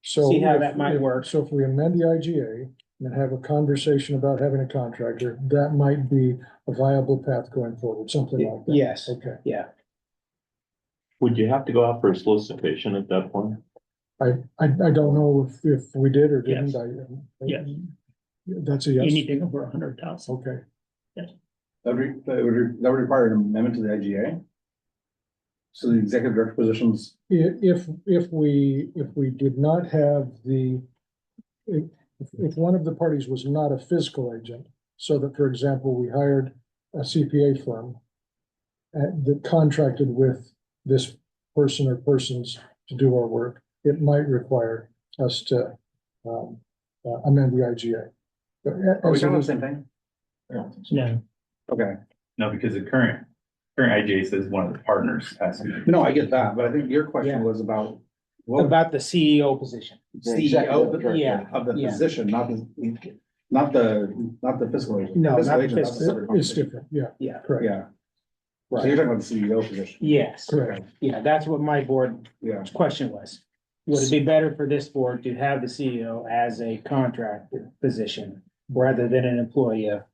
So see how if- that might work. So if we amend the IGA and have a conversation about having a contractor, that might be a viable path going forward, something like that. yes, Okay, yeah. Would you have to go out for a solicitation at that point? I don't know if we did or didn't, Yes. That's a yes, Anything over 100,000. okay. That would require an amendment to the IGA. So the executive director positions, If we did not have if one of the parties was not a fiscal agent, so that, for example, we hired a CPA firm that contracted with this person or persons to do our work, it might require us to amend the IGA. But are we as it talking about the is- same thing? No, Okay, No, because the current IGA says one of the partners has to. no, I get that, but I think your question Yeah. was about. What About the CEO position. CEO Yeah, of the yeah. position, not the fiscal agent. No, not the agent, that's a fiscal. separate It's conversation. different, yeah, Yeah, correct, Yeah, so you're talking about the CEO position. yes, correct. yeah, that's what my board Yeah, question was. Would it be better for this board to have the CEO as a contractor position rather than an employee of?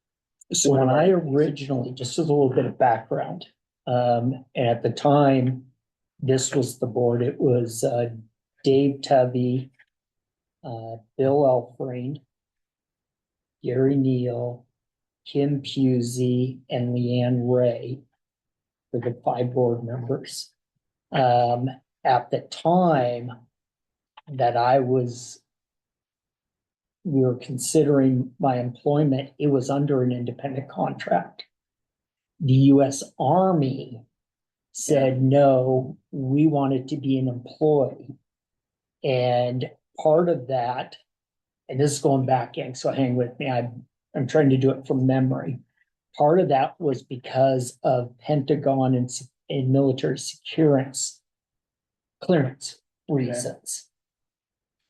so when I originally, just as a little bit of background, at the time, this was the board, it was, Dave Tubby, Bill Elfring, Gary Neal, Kim Pusey, and Leanne Ray were the 5 board members. At the time that we were considering my employment, it was under an independent contract. The US Army said, no, we want it to be an employee. And part of that, and this is going back in, so hang with me, I'm trying to do it from memory. Part of that was because of Pentagon and military clearance reasons.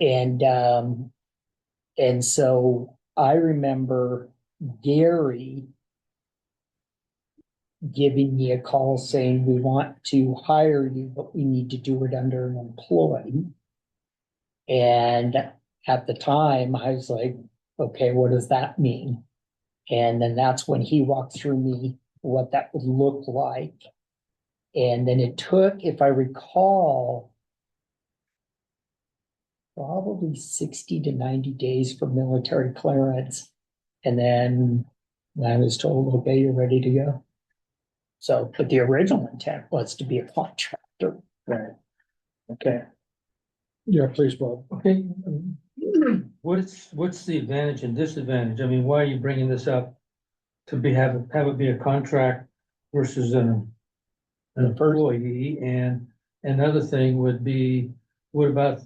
And so I remember Gary giving me a call saying, we want to hire you, but we need to do it under an employee. And at the time, I was like, okay, what does that mean? And then that's when he walked through me what that would look like. And then it took, if I recall, probably 60 to 90 days for military clearance. And then I was told, okay, you're ready to go. So, but the original intent was to be a contractor. Right. Okay. Yeah, please, Bob. Okay. What's the advantage and disadvantage? I mean, why are you bringing this up? To have it be a contract versus an employee, and another thing would be, what about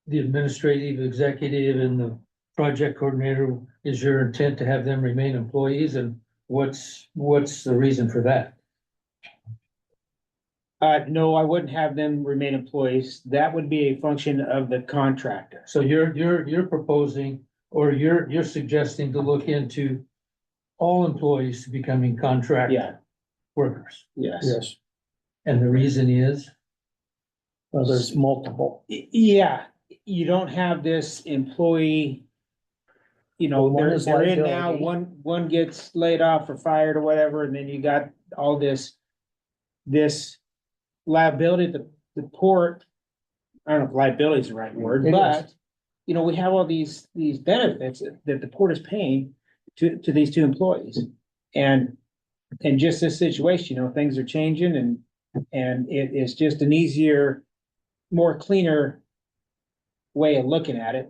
the administrative executive and the project coordinator? Is your intent to have them remain employees, and what's the reason for that? No, I wouldn't have them remain employees. That would be a function of the contractor. So you're proposing, or you're suggesting to look into all employees becoming contract Yeah, workers, yes. Yes, and the reason is? Well, there's multiple. Yeah, you don't have this employee. You know, Well, one is they're in now, liability. one gets laid off or fired or whatever, and then you got all this liability to the port. I don't know if liability is the right word, It but, is. you know, we have all these benefits that the port is paying to these two employees. And just this situation, you know, things are changing and it is just an easier, more cleaner way of looking at it.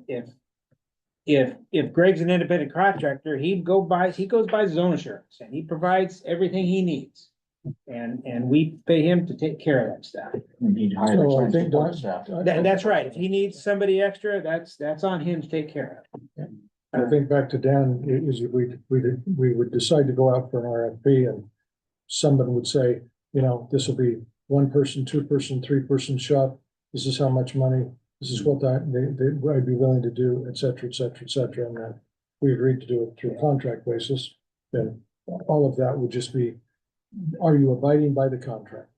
If Greg's an independent contractor, he goes by his own insurance and he provides everything he needs. And we pay him to take care of that stuff. We need to hire so I some think support staff. That's right. If he needs somebody extra, that's on him to take care of. I think back to Dan, is we would decide to go out for an RFP and someone would say, you know, this will be 1 person, 2 person, 3 person shop. This is how much money, this is what I'd be willing to do, et cetera, et cetera, et cetera. And then we agreed to do it through a contract basis. Then all of that would just be, are you abiding by the contract?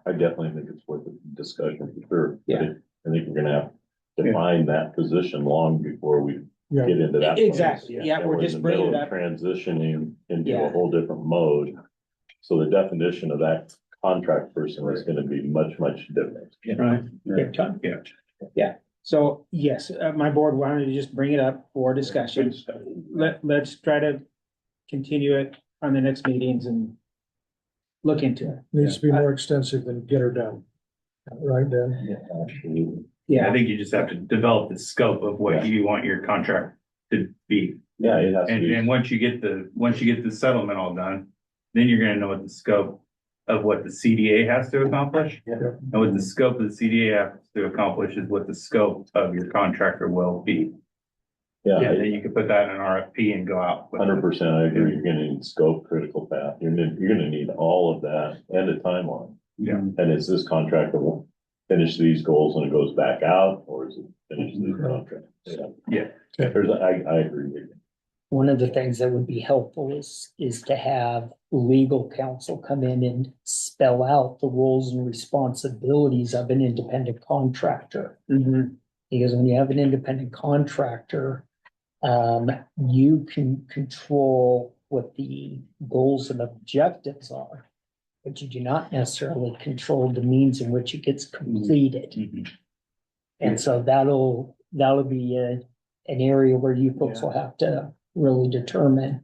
I definitely think it's worth a discussion for sure. Yeah. I think we're gonna have to define that position long before we Yeah, get into that. Exactly. place. Yeah, we're in just the bringing middle it of up. Transitioning into Yeah. a whole different mode. So the definition of that contract person is gonna be much, much different. Right. Big time. Yeah. So yes, my board wanted to just bring it up for discussion. Let's try to continue it on the next meetings and look into it. needs to be more extensive than get her done. Right, Dan? Absolutely. I think you just have to develop the scope of what you want your contract to be. Yeah, it has to And, be. and once you get the settlement all done, then you're gonna know what the scope of what the CDA has to accomplish. Yeah. And what the scope of the CDA has to accomplish is what the scope of your contractor will be. Yeah, And then you can put that in an RFP and go out. with it. 100%. I agree. You're gonna need scope, critical path. You're gonna need all of that and a timeline. Yeah. And is this contractor will finish these goals when it goes back out, or is it finish the contract? Yeah. I agree with you. One of the things that would be helpful is to have legal counsel come in and spell out the roles and responsibilities of an independent contractor. Because when you have an independent contractor, you can control what the goals and objectives are, but you do not necessarily control the means in which it gets completed. And so that'll be an area where you folks will have to really determine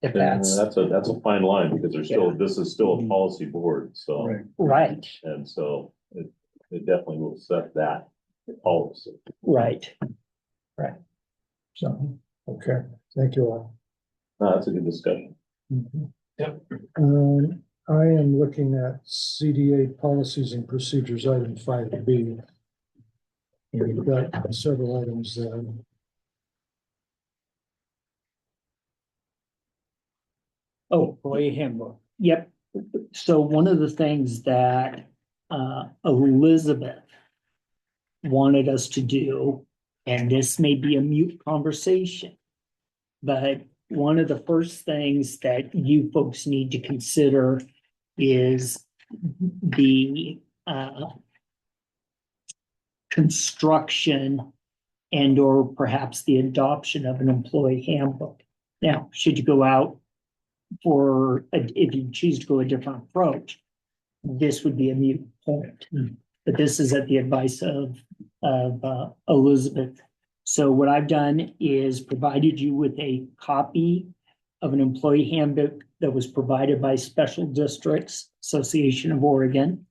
if And that's that's a fine line because this is still a policy board, so. right, And so it definitely will set that policy. right. So, okay, thank you all. No, that's a good discussion. I am looking at CDA policies and procedures, item 5B. And we've got several items there. Oh, Employee handbook. yep. So one of the things that Elizabeth wanted us to do, and this may be a mute conversation, but one of the first things that you folks need to consider is the construction and or perhaps the adoption of an employee handbook. Now, should you go out if you choose to go a different approach, this would be a mute point. But this is at the advice of Elizabeth. So what I've done is provided you with a copy of an employee handbook that was provided by Special Districts Association of Oregon.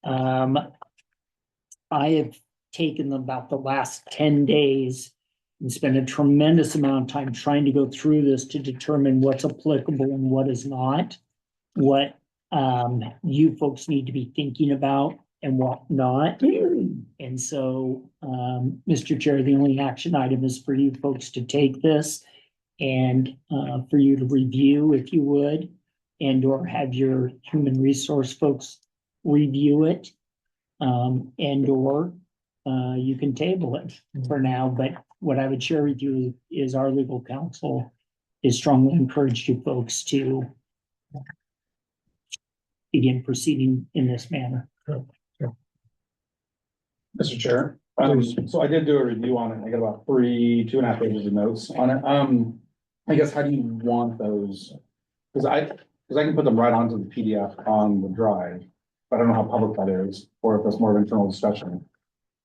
I have taken about the last 10 days and spent a tremendous amount of time trying to go through this to determine what's applicable and what is not, what you folks need to be thinking about and what not. And so, Mr. Chair, the only action item is for you folks to take this and for you to review, if you would, and or have your human resource folks review it, and or you can table it for now. But what I would share with you is our legal counsel is strongly encouraged you folks to begin proceeding in this manner. Mr. Chair, so I did do a review on it. I got about 2.5 pages of notes on it. I guess, how do you want those? Because I can put them right onto the PDF on the drive, but I don't know how public that is, or if that's more of internal discussion,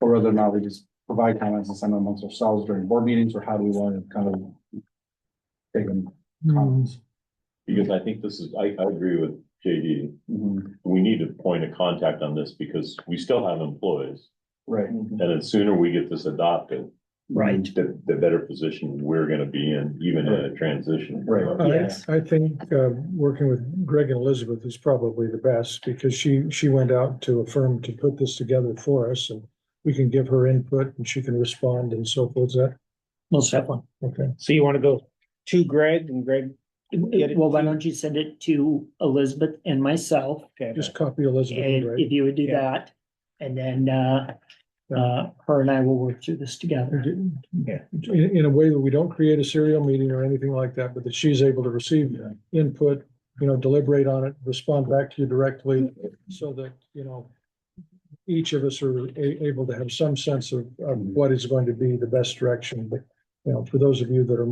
or whether or not we just provide comments and send them amongst ourselves during board meetings, or how do we want to kind of take them? Comments? Because I think this is, I agree with JD. We need a point of contact on this because we still have employees. Right. And the sooner we get this adopted, Right. the better position we're gonna be in, even in a transition. Right. Yes. I think working with Greg and Elizabeth is probably the best because she went out to a firm to put this together for us, and we can give her input and she can respond and so forth. Is that Most definitely. okay? So you want to go to Greg and Greg? Get it Well, why to- don't you send it to Elizabeth and myself? Okay. Just copy Elizabeth and And Greg. if you would do Yeah. that, and then her and I will work through this together. In a way that we don't create a serial meeting or anything like that, but that she's able to receive input, deliberate on it, respond back to you directly, so that, each of us are able to have some sense of what is going to be the best direction. But, for those of you that are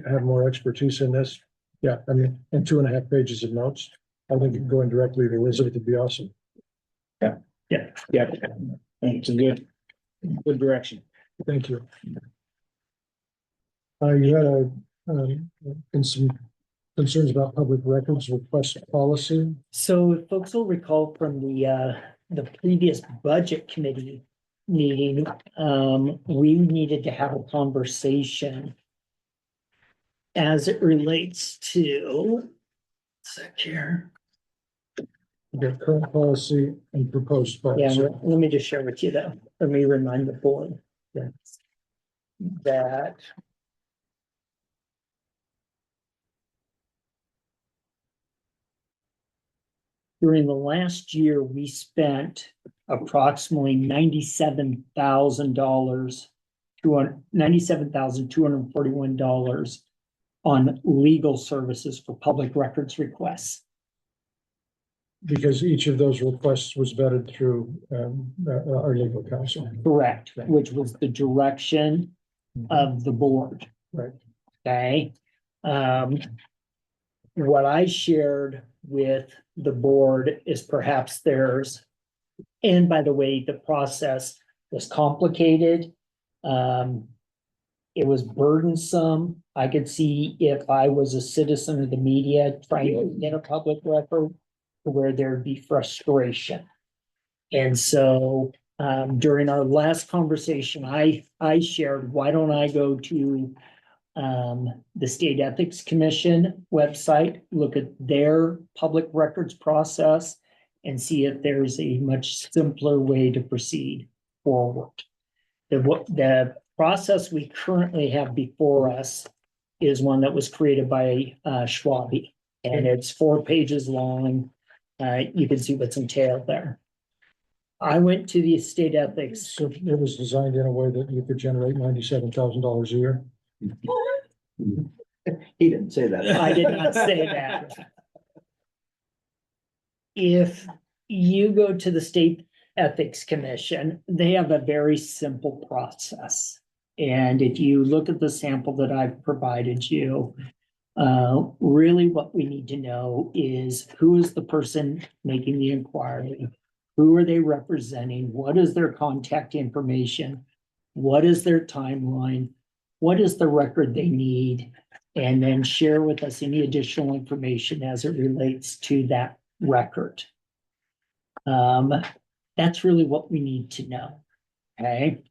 have more expertise in this, yeah, I mean, and 2.5 pages of notes, I think going directly to Elizabeth would be awesome. Yeah. It's a good direction. Thank you. You had some concerns about public records request policy. So if folks will recall from the previous budget committee meeting, we needed to have a conversation as it relates to, The current policy and proposed Yeah, policy. let me just share with you though. Let me remind the board that during the last year, we spent approximately $97,241 on legal services for public records requests. Because each of those requests was vetted through our legal counsel. Correct, which was the direction of the board. Right. Okay. What I shared with the board is perhaps theirs. And by the way, the process was complicated. It was burdensome. I could see if I was a citizen of the media trying to get a public record where there'd be frustration. And so during our last conversation, I shared, why don't I go to the State Ethics Commission website, look at their public records process and see if there's a much simpler way to proceed forward. The process we currently have before us is one that was created by Schwabe, and it's 4 pages long. You can see what's entailed there. I went to the state ethics. So it was designed in a way that you could generate $97,000 a year. He didn't say that. I did not say that. If you go to the state ethics commission, they have a very simple process. And if you look at the sample that I've provided you, really what we need to know is who is the person making the inquiry? Who are they representing? What is their contact information? What is their timeline? What is the record they need? And then share with us any additional information as it relates to that record. That's really what we need to know. Okay.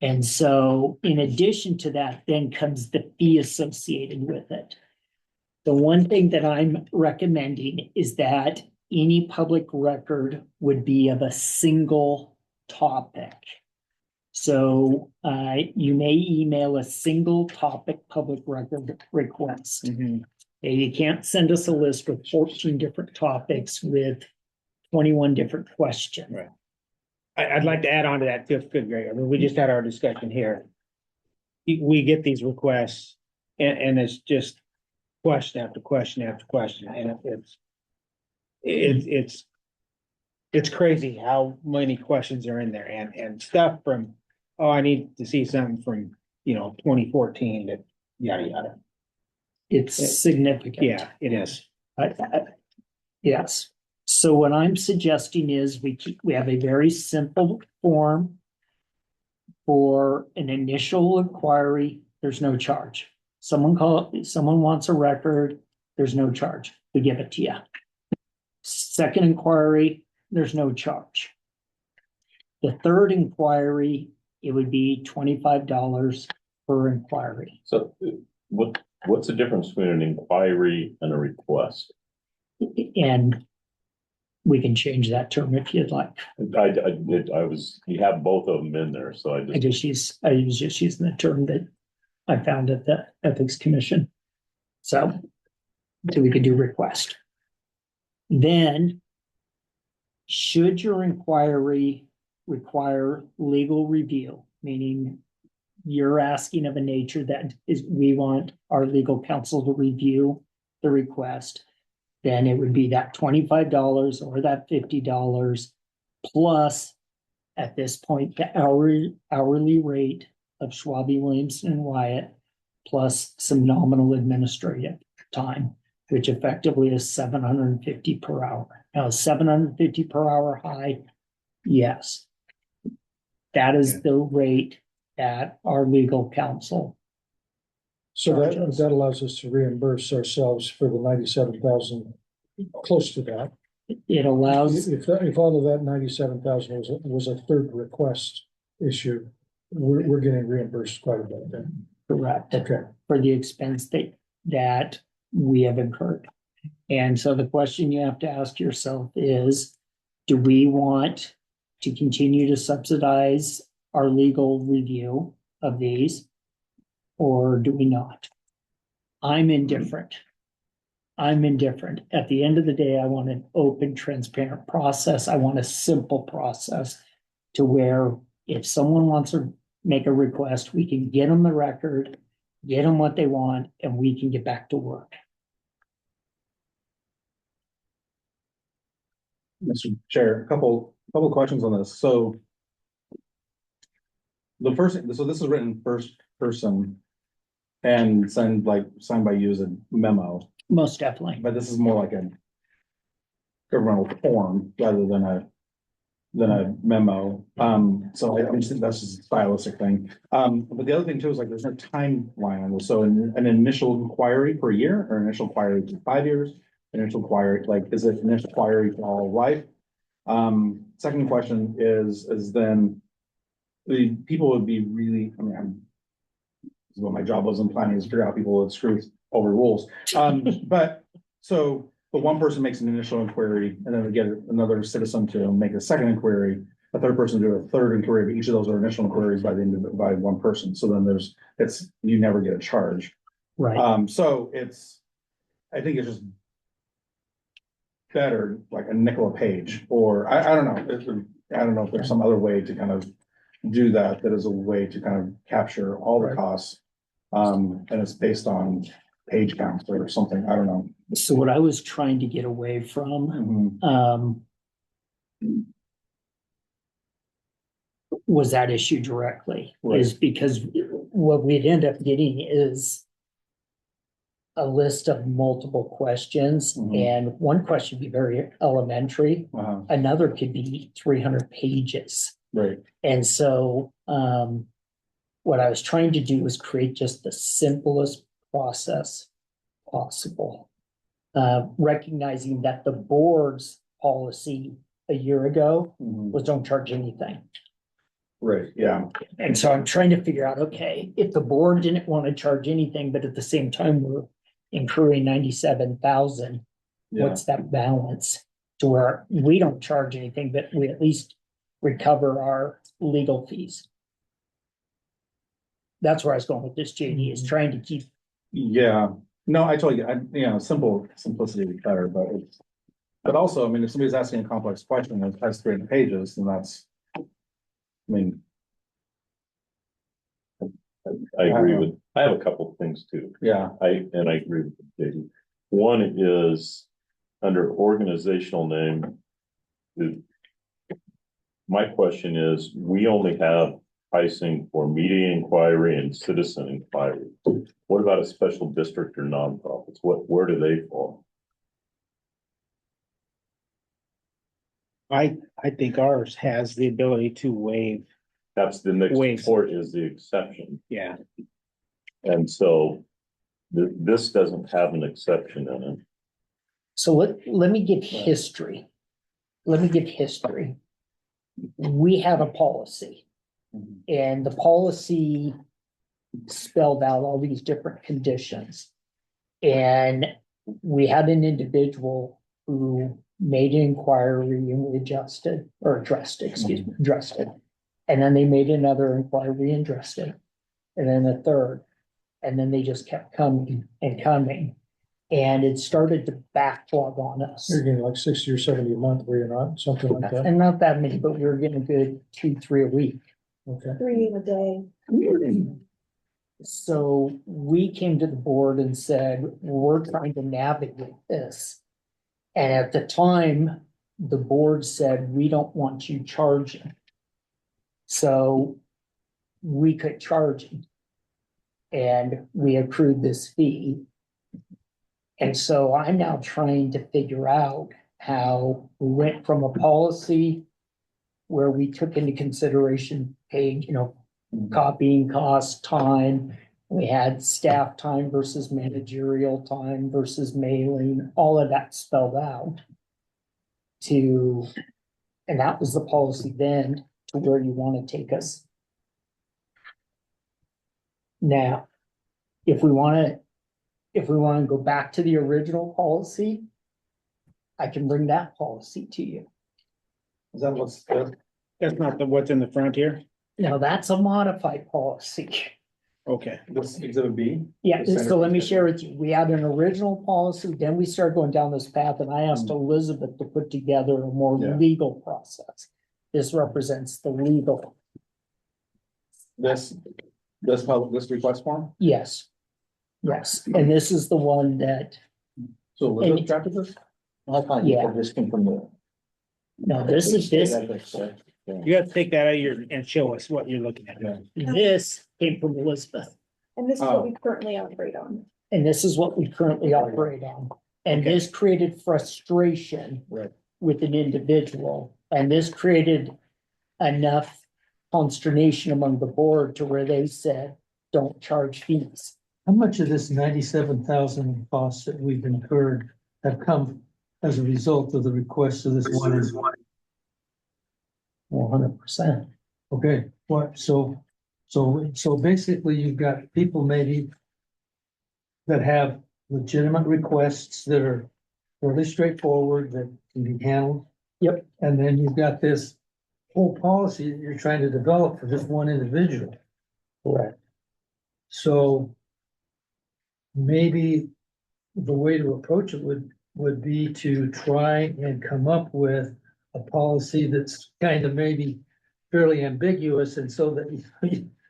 And so in addition to that, then comes the fee associated with it. The one thing that I'm recommending is that any public record would be of a single topic. So you may email a single topic public record request. You can't send us a list with 14 different topics with 21 different questions. Right. I'd like to add on to that, if good, Greg. I mean, we just had our discussion here. We get these requests and it's just question after question after question, and it's crazy how many questions are in there and stuff from, oh, I need to see something from, 2014 to yada, yada. It's significant. Yeah, it is. Yes. So what I'm suggesting is we have a very simple form for an initial inquiry. There's no charge. Someone wants a record. There's no charge. We give it to you. Second inquiry, there's no charge. The third inquiry, it would be $25 per inquiry. So what's the difference between an inquiry and a request? And we can change that term if you'd like. You have both of them in there, so I I was just using the term that I found at the Ethics Commission. So we could do request. Then, should your inquiry require legal review, meaning you're asking of a nature that we want our legal counsel to review the request, then it would be that $25 or that $50 plus, at this point, the hourly rate of Schwabe, Williamson, and Wyatt, plus some nominal administrative time, which effectively is $750 per hour. Now, $750 per hour high? Yes. That is the rate that our legal counsel. So that allows us to reimburse ourselves for the 97,000, close to that. It allows, If all of that 97,000 was a third request issue, we're getting reimbursed quite a bit then. correct, Okay. for the expense that we have incurred. And so the question you have to ask yourself is, do we want to continue to subsidize our legal review of these? Or do we not? I'm indifferent. At the end of the day, I want an open, transparent process. I want a simple process to where if someone wants to make a request, we can get them the record, get them what they want, and we can get back to work. Mr. Chair, a couple questions on this. So this is written first person and signed by you as a memo, Most definitely. but this is more like a governmental form rather than a memo. So I just think that's just a stylistic thing. But the other thing too is there's no timeline on this. So an initial inquiry for a year or initial inquiry for 5 years, initial inquiry, is it initial inquiry for all life? Second question is then the people would be really, this is what my job was in planning, is figure out people would screw over rules. But one person makes an initial inquiry and then we get another citizen to make a second inquiry, a third person to do a third inquiry, but each of those are initial inquiries by one person. So then you never get a charge. Right. So I think it's just better, like a nickel a page, or I don't know. I don't know if there's some other way to kind of do that, that is a way to kind of capture all the Right. costs. And it's based on page counts or something, I don't know. So what I was trying to get away from, was that issue directly, is because what we'd end up getting is a list of multiple questions, and one question would be very elementary, another could be 300 pages. Right. And so, what I was trying to do was create just the simplest process possible. Recognizing that the board's policy a year ago was don't charge anything. Right, yeah. And so I'm trying to figure out, okay, if the board didn't want to charge anything, but at the same time, we're incurring 97,000, what's that balance? To where we don't charge anything, but we at least recover our legal fees. That's where I was going with this, JD, is trying to keep. Yeah, no, I totally, simplicity would be better, but also, I mean, if somebody's asking a complex question that has 300 pages, then that's, I mean. I agree with, I have a couple of things too. Yeah. I agree with JD. One is under organizational name. My question is, we only have pricing for media inquiry and citizen inquiry. What about a special district or nonprofits? Where do they fall? I think ours has the ability to waive, That's the next Wait. report is the exception. yeah. And so this doesn't have an exception in it. So let me give history. Let me give history. We have a policy, and the policy spelled out all these different conditions. And we had an individual who made an inquiry and we addressed it. And then they made another inquiry and addressed it. And then a third. And then they just kept coming and coming. And it started to backlog on us. You're getting like 60 or 70 a month, were you not? Something like that. And not that many, but we were getting a good 2-3 a week. Okay. 3 a day. So we came to the board and said, we're trying to navigate this. And at the time, the board said, we don't want you charging. So we could charge him. And we accrued this fee. And so I'm now trying to figure out how we went from a policy where we took into consideration page, copying costs, time. We had staff time versus managerial time versus mailing, all of that spelled out. And that was the policy then, to where you want to take us. Now, if we want to go back to the original policy, I can bring that policy to you. Is that what's, That's not what's in the front here? Now, that's a modified policy. Okay. this exhibit B? Yeah, so let me share with you. We had an original policy, then we started going down this path, and I asked Elizabeth to put together a more Yeah. legal process. This represents the legal, This request form? yes. Yes, and this is the one that, So Elizabeth drafted this? I thought this came from the. no, this is this, You gotta take that out of your, and show us what you're looking at. this came from Elizabeth. And this is what we currently operate on. And this is what we currently operate on. And Okay. this created frustration Right. with an individual. And this created enough consternation among the board to where they said, don't charge fees. How much of this 97,000 costs that we've incurred have come as a result of the request of this one? 100%. Okay, what, so basically you've got people maybe that have legitimate requests that are fairly straightforward, that can be handled. Yep. And then you've got this whole policy that you're trying to develop for just one individual. Correct. So maybe the way to approach it would be to try and come up with a policy that's kind of maybe fairly ambiguous, and so that,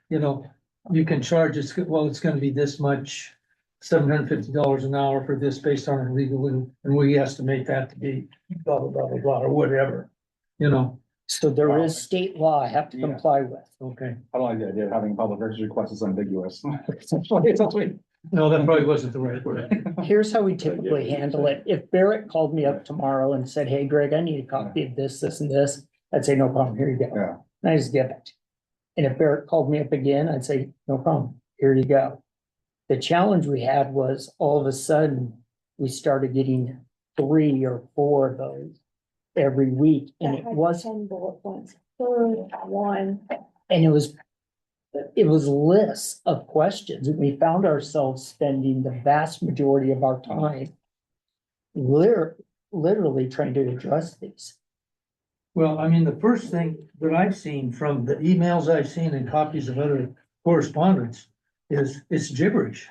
you know, you can charge it's gonna be this much, $750 an hour for this based on our legal, and we estimate that to be blah, blah, blah, blah, blah, or whatever, you know, So there is state law I have to Yeah. comply with. okay. I don't like the idea of having a public records request is ambiguous. Essentially. No, that probably wasn't the right word. Here's how we typically handle it. If Barrett called me up tomorrow and said, hey, Greg, I need a copy of this, this and this, I'd say, no problem, here you go. Yeah. And I just give it. And if Barrett called me up again, I'd say, no problem, here you go. The challenge we had was all of a sudden, we started getting 3 or 4 of those every week, and That it had was, 10 bullet points per one. and it was lists of questions, and we found ourselves spending the vast majority of our time literally trying to address these. Well, I mean, the first thing that I've seen from the emails I've seen and copies of other correspondence is it's gibberish.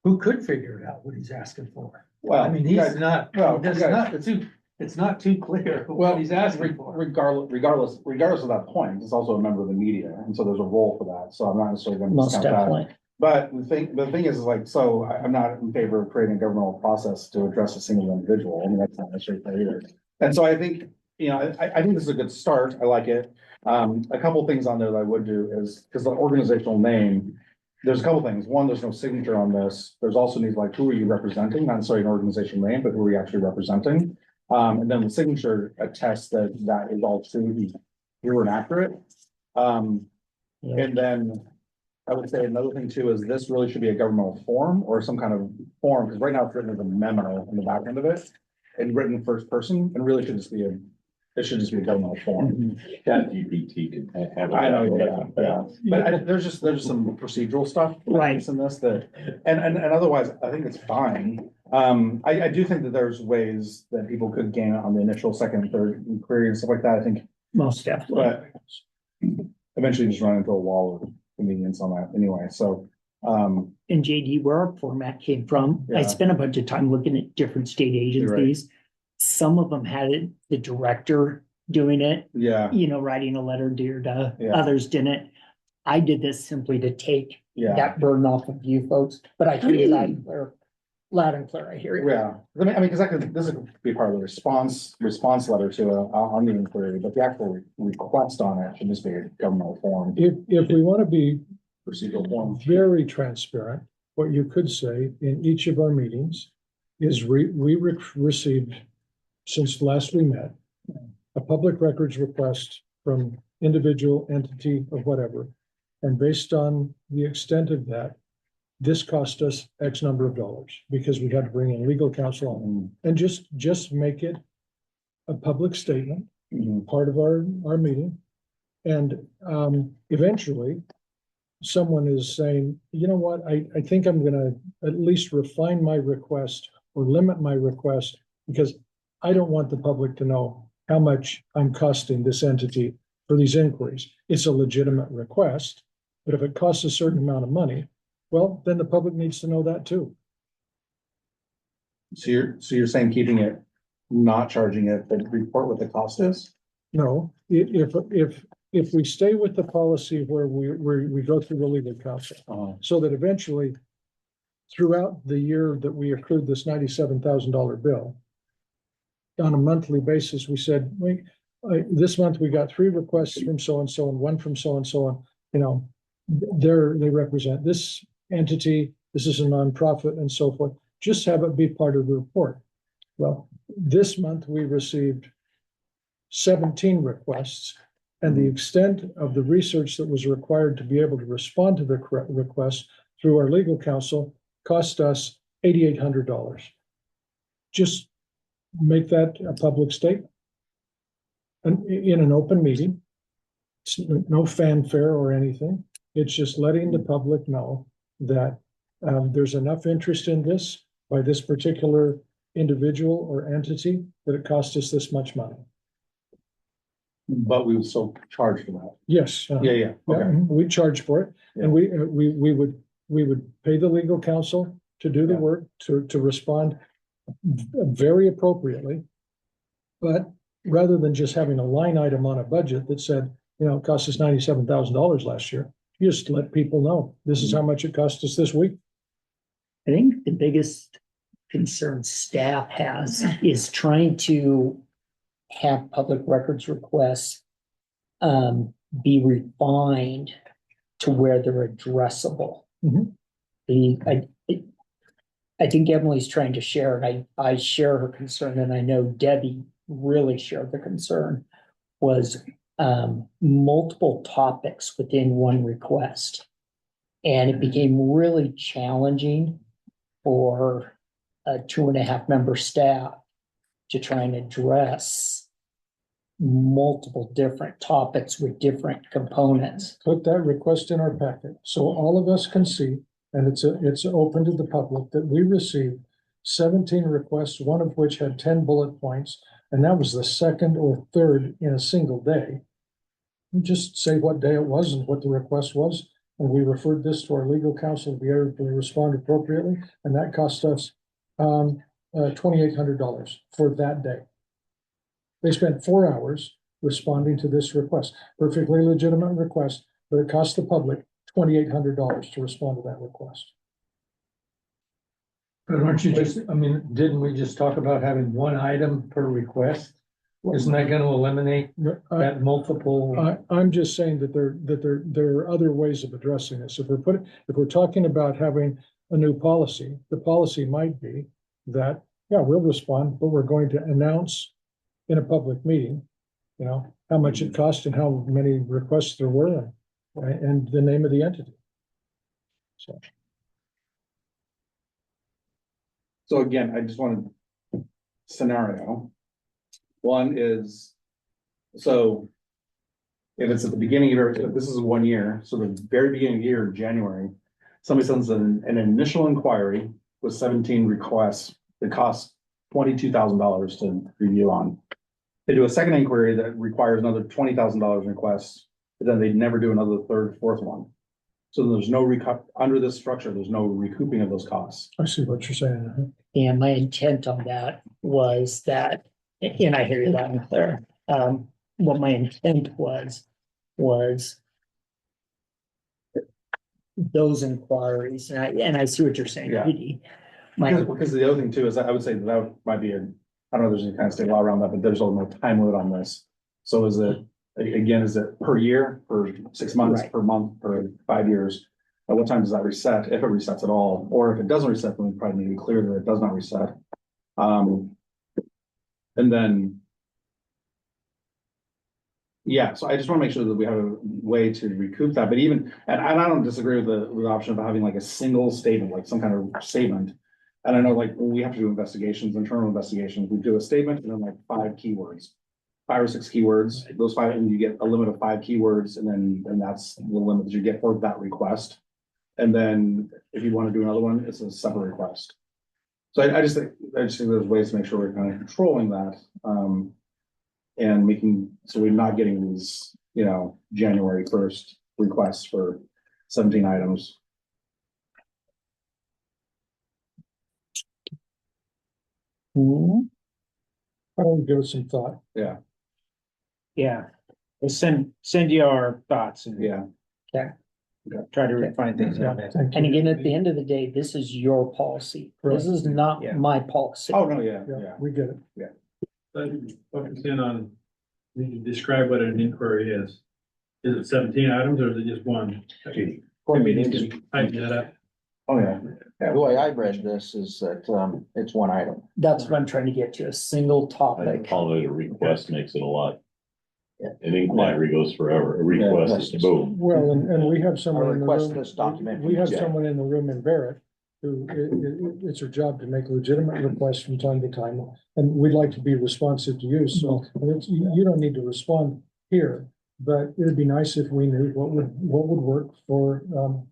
Who could figure it out what he's asking for? Well, I mean, you he's guys- not, well, it's you guys- not, it's not too clear Well, what he's asking for. regardless of that point, it's also a member of the media, and so there's a role for that, so I'm not necessarily gonna Most discount that. definitely. But the thing is like, so I'm not in favor of creating a governmental process to address a single individual. I mean, that's not necessarily fair either. And so I think, you know, I think this is a good start. I like it. A couple things on there that I would do is, because the organizational name, there's a couple things. One, there's no signature on this. There's also needs like, who are you representing? Not necessarily an organizational name, but who are you actually representing? And then the signature attests that that is all true, true and accurate. And then I would say another thing too, is this really should be a governmental form or some kind of form, because right now it's written as a memo in the back end of it. And written first person, and really should just be it should just be a governmental form. Chat GPT can have. I know, yeah. But there's just some procedural stuff. Right. In this that, and otherwise, I think it's fine. I do think that there's ways that people could gain on the initial, second, third query and stuff like that, I think, Most definitely. but eventually just run into a wall of convenience on that anyway, so, And JD, where our format came from, I Yeah. spent a bunch of time looking at different state agencies. Some of them had it, the director doing it, yeah, you know, writing a letter dear to, Yeah. others didn't. I did this simply to take yeah. that burden off of you folks, but I hear you loud and clear, I hear you. Yeah, I mean, because this could be part of the response letter to on the inquiry, but the actual request on it should just be a governmental form, If we want to be procedural form. very transparent, what you could say in each of our meetings is we received, since last we met, a public records request from individual entity or whatever. And based on the extent of that, this cost us X number of dollars because we had to bring in legal counsel on it. And just make it a public statement, Mhm. part of our meeting. And eventually, someone is saying, you know what, I think I'm gonna at least refine my request or limit my request because I don't want the public to know how much I'm costing this entity for these inquiries. It's a legitimate request, but if it costs a certain amount of money, well, then the public needs to know that too. So you're saying keeping it, not charging it, but report what the cost is? No, if we stay with the policy where we go through the legal counsel, so that eventually throughout the year that we accrued this $97,000 bill, on a monthly basis, we said, this month we got 3 requests from so-and-so and 1 from so-and-so, and, you know, they represent this entity, this is a nonprofit and so forth. Just have it be part of the report. Well, this month we received 17 requests, and the extent of the research that was required to be able to respond to the request through our legal counsel cost us $8,800. Just make that a public statement. And in an open meeting, it's no fanfare or anything. It's just letting the public know that there's enough interest in this by this particular individual or entity that it cost us this much money. But we would still charge for that. Yes. Yeah, Yeah, okay. we charge for it, and we would pay the legal counsel to do the Yeah. work, to respond very appropriately. But rather than just having a line item on a budget that said, you know, it cost us $97,000 last year, you just let people know, this is how much it cost us this week. I think the biggest concern staff has is trying to have public records requests be refined to where they're addressable. Mhm. I think Emily's trying to share, and I share her concern, and I know Debbie really shared the concern, was multiple topics within one request. And it became really challenging for a 2.5 member staff to try and address multiple different topics with different components. Put that request in our packet, so all of us can see, and it's open to the public, that we received 17 requests, one of which had 10 bullet points, and that was the second or third in a single day. You just say what day it was and what the request was, and we referred this to our legal counsel to be able to respond appropriately, and that cost us $2,800 for that day. They spent 4 hours responding to this request, perfectly legitimate request, but it cost the public $2,800 to respond to that request. But aren't you just, I mean, didn't we just talk about having one item per request? Isn't that gonna eliminate that multiple? I'm just saying that there are other ways of addressing this. If we're talking about having a new policy, the policy might be that, yeah, we'll respond, but we're going to announce in a public meeting, you know, how much it cost and how many requests there were, and the name of the entity. So again, I just wanted scenario. One is, so if it's at the beginning of your, this is 1 year, so the very beginning of the year, January, somebody sends an initial inquiry with 17 requests that cost $22,000 to review on. They do a second inquiry that requires another $20,000 requests, but then they never do another third, fourth one. So there's no under this structure, there's no recouping of those costs. I see what you're saying. And my intent on that was that, and I hear you loud and clear. What my intent was those inquiries, and I see what you're saying, Yeah. Judy. Because the other thing too is I would say that might be I don't know if there's any kind of state law around that, but there's a little more time limit on this. So is it per year, per 6 months, Right. per month, per 5 years? At what time does that reset? If it resets at all, or if it doesn't reset, then we probably need to be clear that it does not reset. And then, yeah, so I just want to make sure that we have a way to recoup that, but even, and I don't disagree with the option of having like a single statement, like some kind of statement. And I know like when we have to do investigations, internal investigations, we do a statement and then like 5 keywords, 5 or 6 keywords, those 5, and you get a limit of 5 keywords, and then that's the limit that you get for that request. And then if you want to do another one, it's a separate request. So I just think there's ways to make sure we're kind of controlling that, and making, so we're not getting these, you know, January 1st requests for 17 items. Why don't we give it some thought? Yeah, Yeah, we'll send you our thoughts and yeah. try to refine things a bit. Thank And you. again, at the end of the day, this is your policy. This is not Yeah. my policy. Oh, no, yeah, Yeah, yeah. we get it. Focus in on, you can describe what an inquiry is. Is it 17 items or is it just one? I mean, you can tighten that up. Oh, yeah. The way I read this is that, it's one item. That's what I'm trying to get to, a single I topic. call it a request makes it a lot. Yeah. An inquiry goes forever, a request is boom. Well, and we have I someone in the request room. this document. We have from Jay. someone in the room in Barrett who it's her job to make legitimate requests from time to time. And we'd like to be responsive to you. So you don't need to respond here, but it'd be nice if we knew what would work for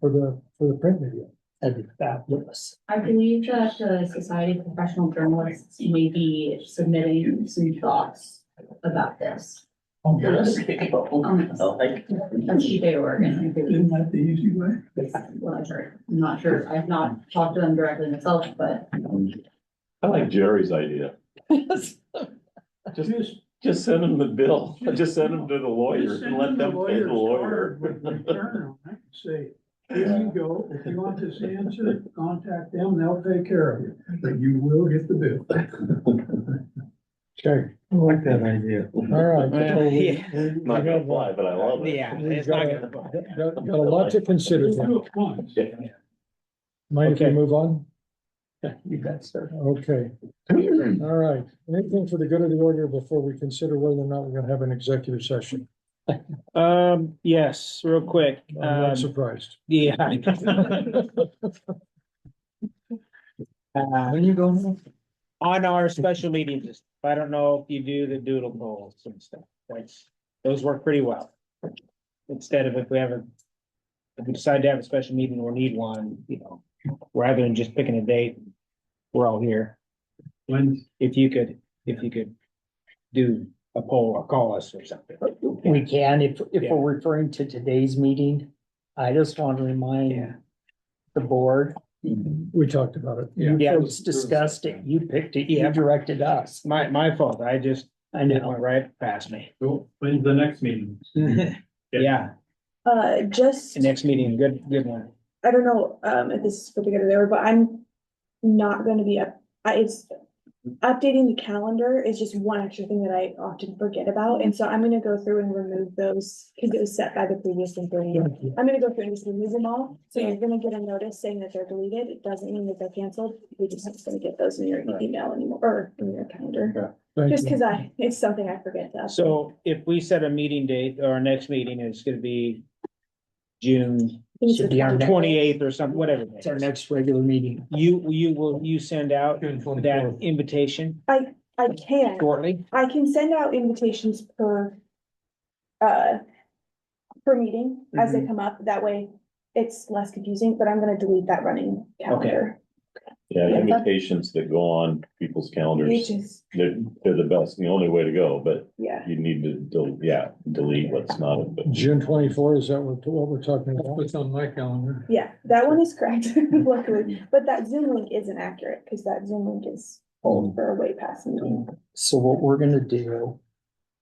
the print media. That'd be fabulous. I believe that the Society of Professional Journalists may be submitting some thoughts about this. That's CDA Oregon, I believe. Isn't that the easy way? What I've heard. I'm not sure. I've not talked to them directly myself, but I like Jerry's idea. Just Just send them the bill, just send them to the lawyer and let them pay the lawyer. Say, here you go, if you want this answer, contact them, they'll take care of you, but you will get the bill. Okay, I like that idea. all right. Well, so we- yeah. we Not gonna have, fly, but I love it. Yeah, we've it's not got gonna. a- got a lot to consider. Just then. do it once. Mind if we Okay. move on? You bet, sir. Okay. All right. Anything for the good of the order before we consider whether or not we're gonna have an executive session? Yes, real quick. I'm not surprised. Yeah. When you go, On our special meetings, I don't know if you do the doodle polls and stuff, those work pretty well. Instead of if we decide to have a special meeting or need one, rather than just picking a date, we're all here. When, If you could do a poll or call us or something. we can, if Yeah. we're referring to today's meeting, I just want to Yeah. remind the board, We talked about it. you Yeah. folks discussed it, you picked it, you Yeah. directed us. My fault, I just, I it know. went right past me. when's the next meeting? Yeah, Just, the next meeting, good one. I don't know, if this is put together there, but I'm not gonna be it's updating the calendar is just one extra thing that I often forget about, and so I'm gonna go through and remove those, because it was set by the previous employee. I'm gonna go through and just remove them all, so you're gonna get a notice saying that they're deleted, it doesn't mean that they're canceled, we just not gonna get those in your email anymore, or in your calendar. Thank Just you. because it's something I forget to update. So if we set a meeting date, or our next meeting is gonna be June It's Should the be our 24th. 28th or something, whatever. It's our next regular meeting. You send out June that 24th. invitation I can, shortly? I can send out invitations per meeting as they come up, that way it's less confusing, but I'm gonna delete that running calendar. Yeah, Yeah. invitations that go on people's Which calendars, is, they're the best, the only way to go, but yeah, you need to, delete what's not. But June 24th, is that what we're talking That's about? what's on my calendar. yeah, that one is correct, luckily, but that Zoom link isn't accurate, because that Zoom link is old for a way past meeting. So what we're gonna do,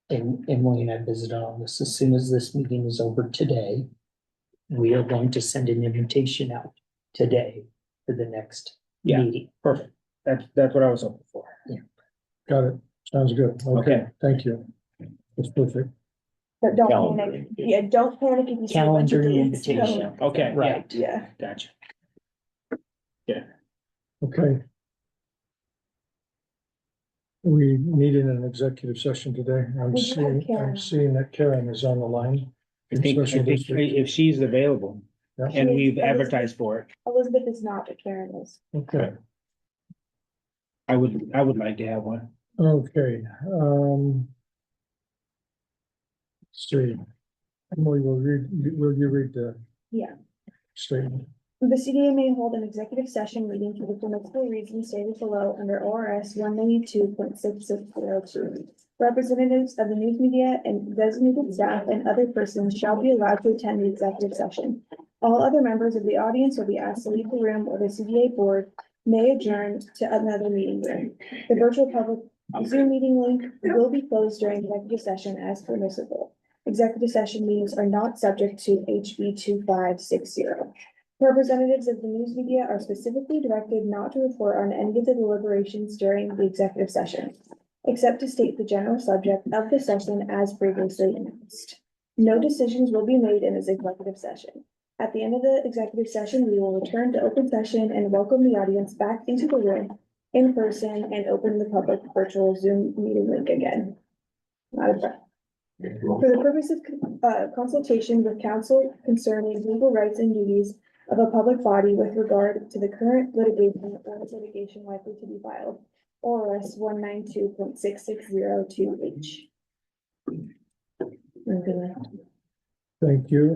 and Emily and I visited on this, as soon as this meeting is over today, we are going to send an invitation out today for the next Yeah. meeting. Perfect. That's what I was hoping for. Got it. Sounds good. Okay, Okay. thank you. That's perfect. But don't Calendar panic, invitation. yeah, don't panic if you see a bunch of Calendar deletes, invitation. Okay, yeah, Right. Yeah, gotcha. Okay. We needed an executive session today. I'm We do have seeing, Karen. I'm seeing that Karen is on the line. I think Special district. if she's available Yeah. and we've advertised for it, Elizabeth is not, but Karen is. Okay, I would like to have one. okay, let's see. Emily, will you read the Yeah. statement? The CDA may hold an executive session meeting for the permissible reasons stated below under ORS 192.6602. Representatives of the news media and designated staff and other persons shall be allowed to attend the executive session. All other members of the audience will be asked to leave the room, or the CDA board may adjourn to another meeting room. The virtual public Zoom meeting link will be closed during executive session as permissible. Executive session meetings are not subject to HB 2560. Representatives of the news media are specifically directed not to report on any of the deliberations during the executive session, except to state the general subject of the session as previously announced. No decisions will be made in this executive session. At the end of the executive session, we will return to open session and welcome the audience back into the room in person and open the public virtual Zoom meeting link again. Not a problem. For the purpose of consultation with counsel concerning legal rights and duties of a public body with regard to the current litigation or litigation likely to be filed, ORS 192.6602H. Thank you.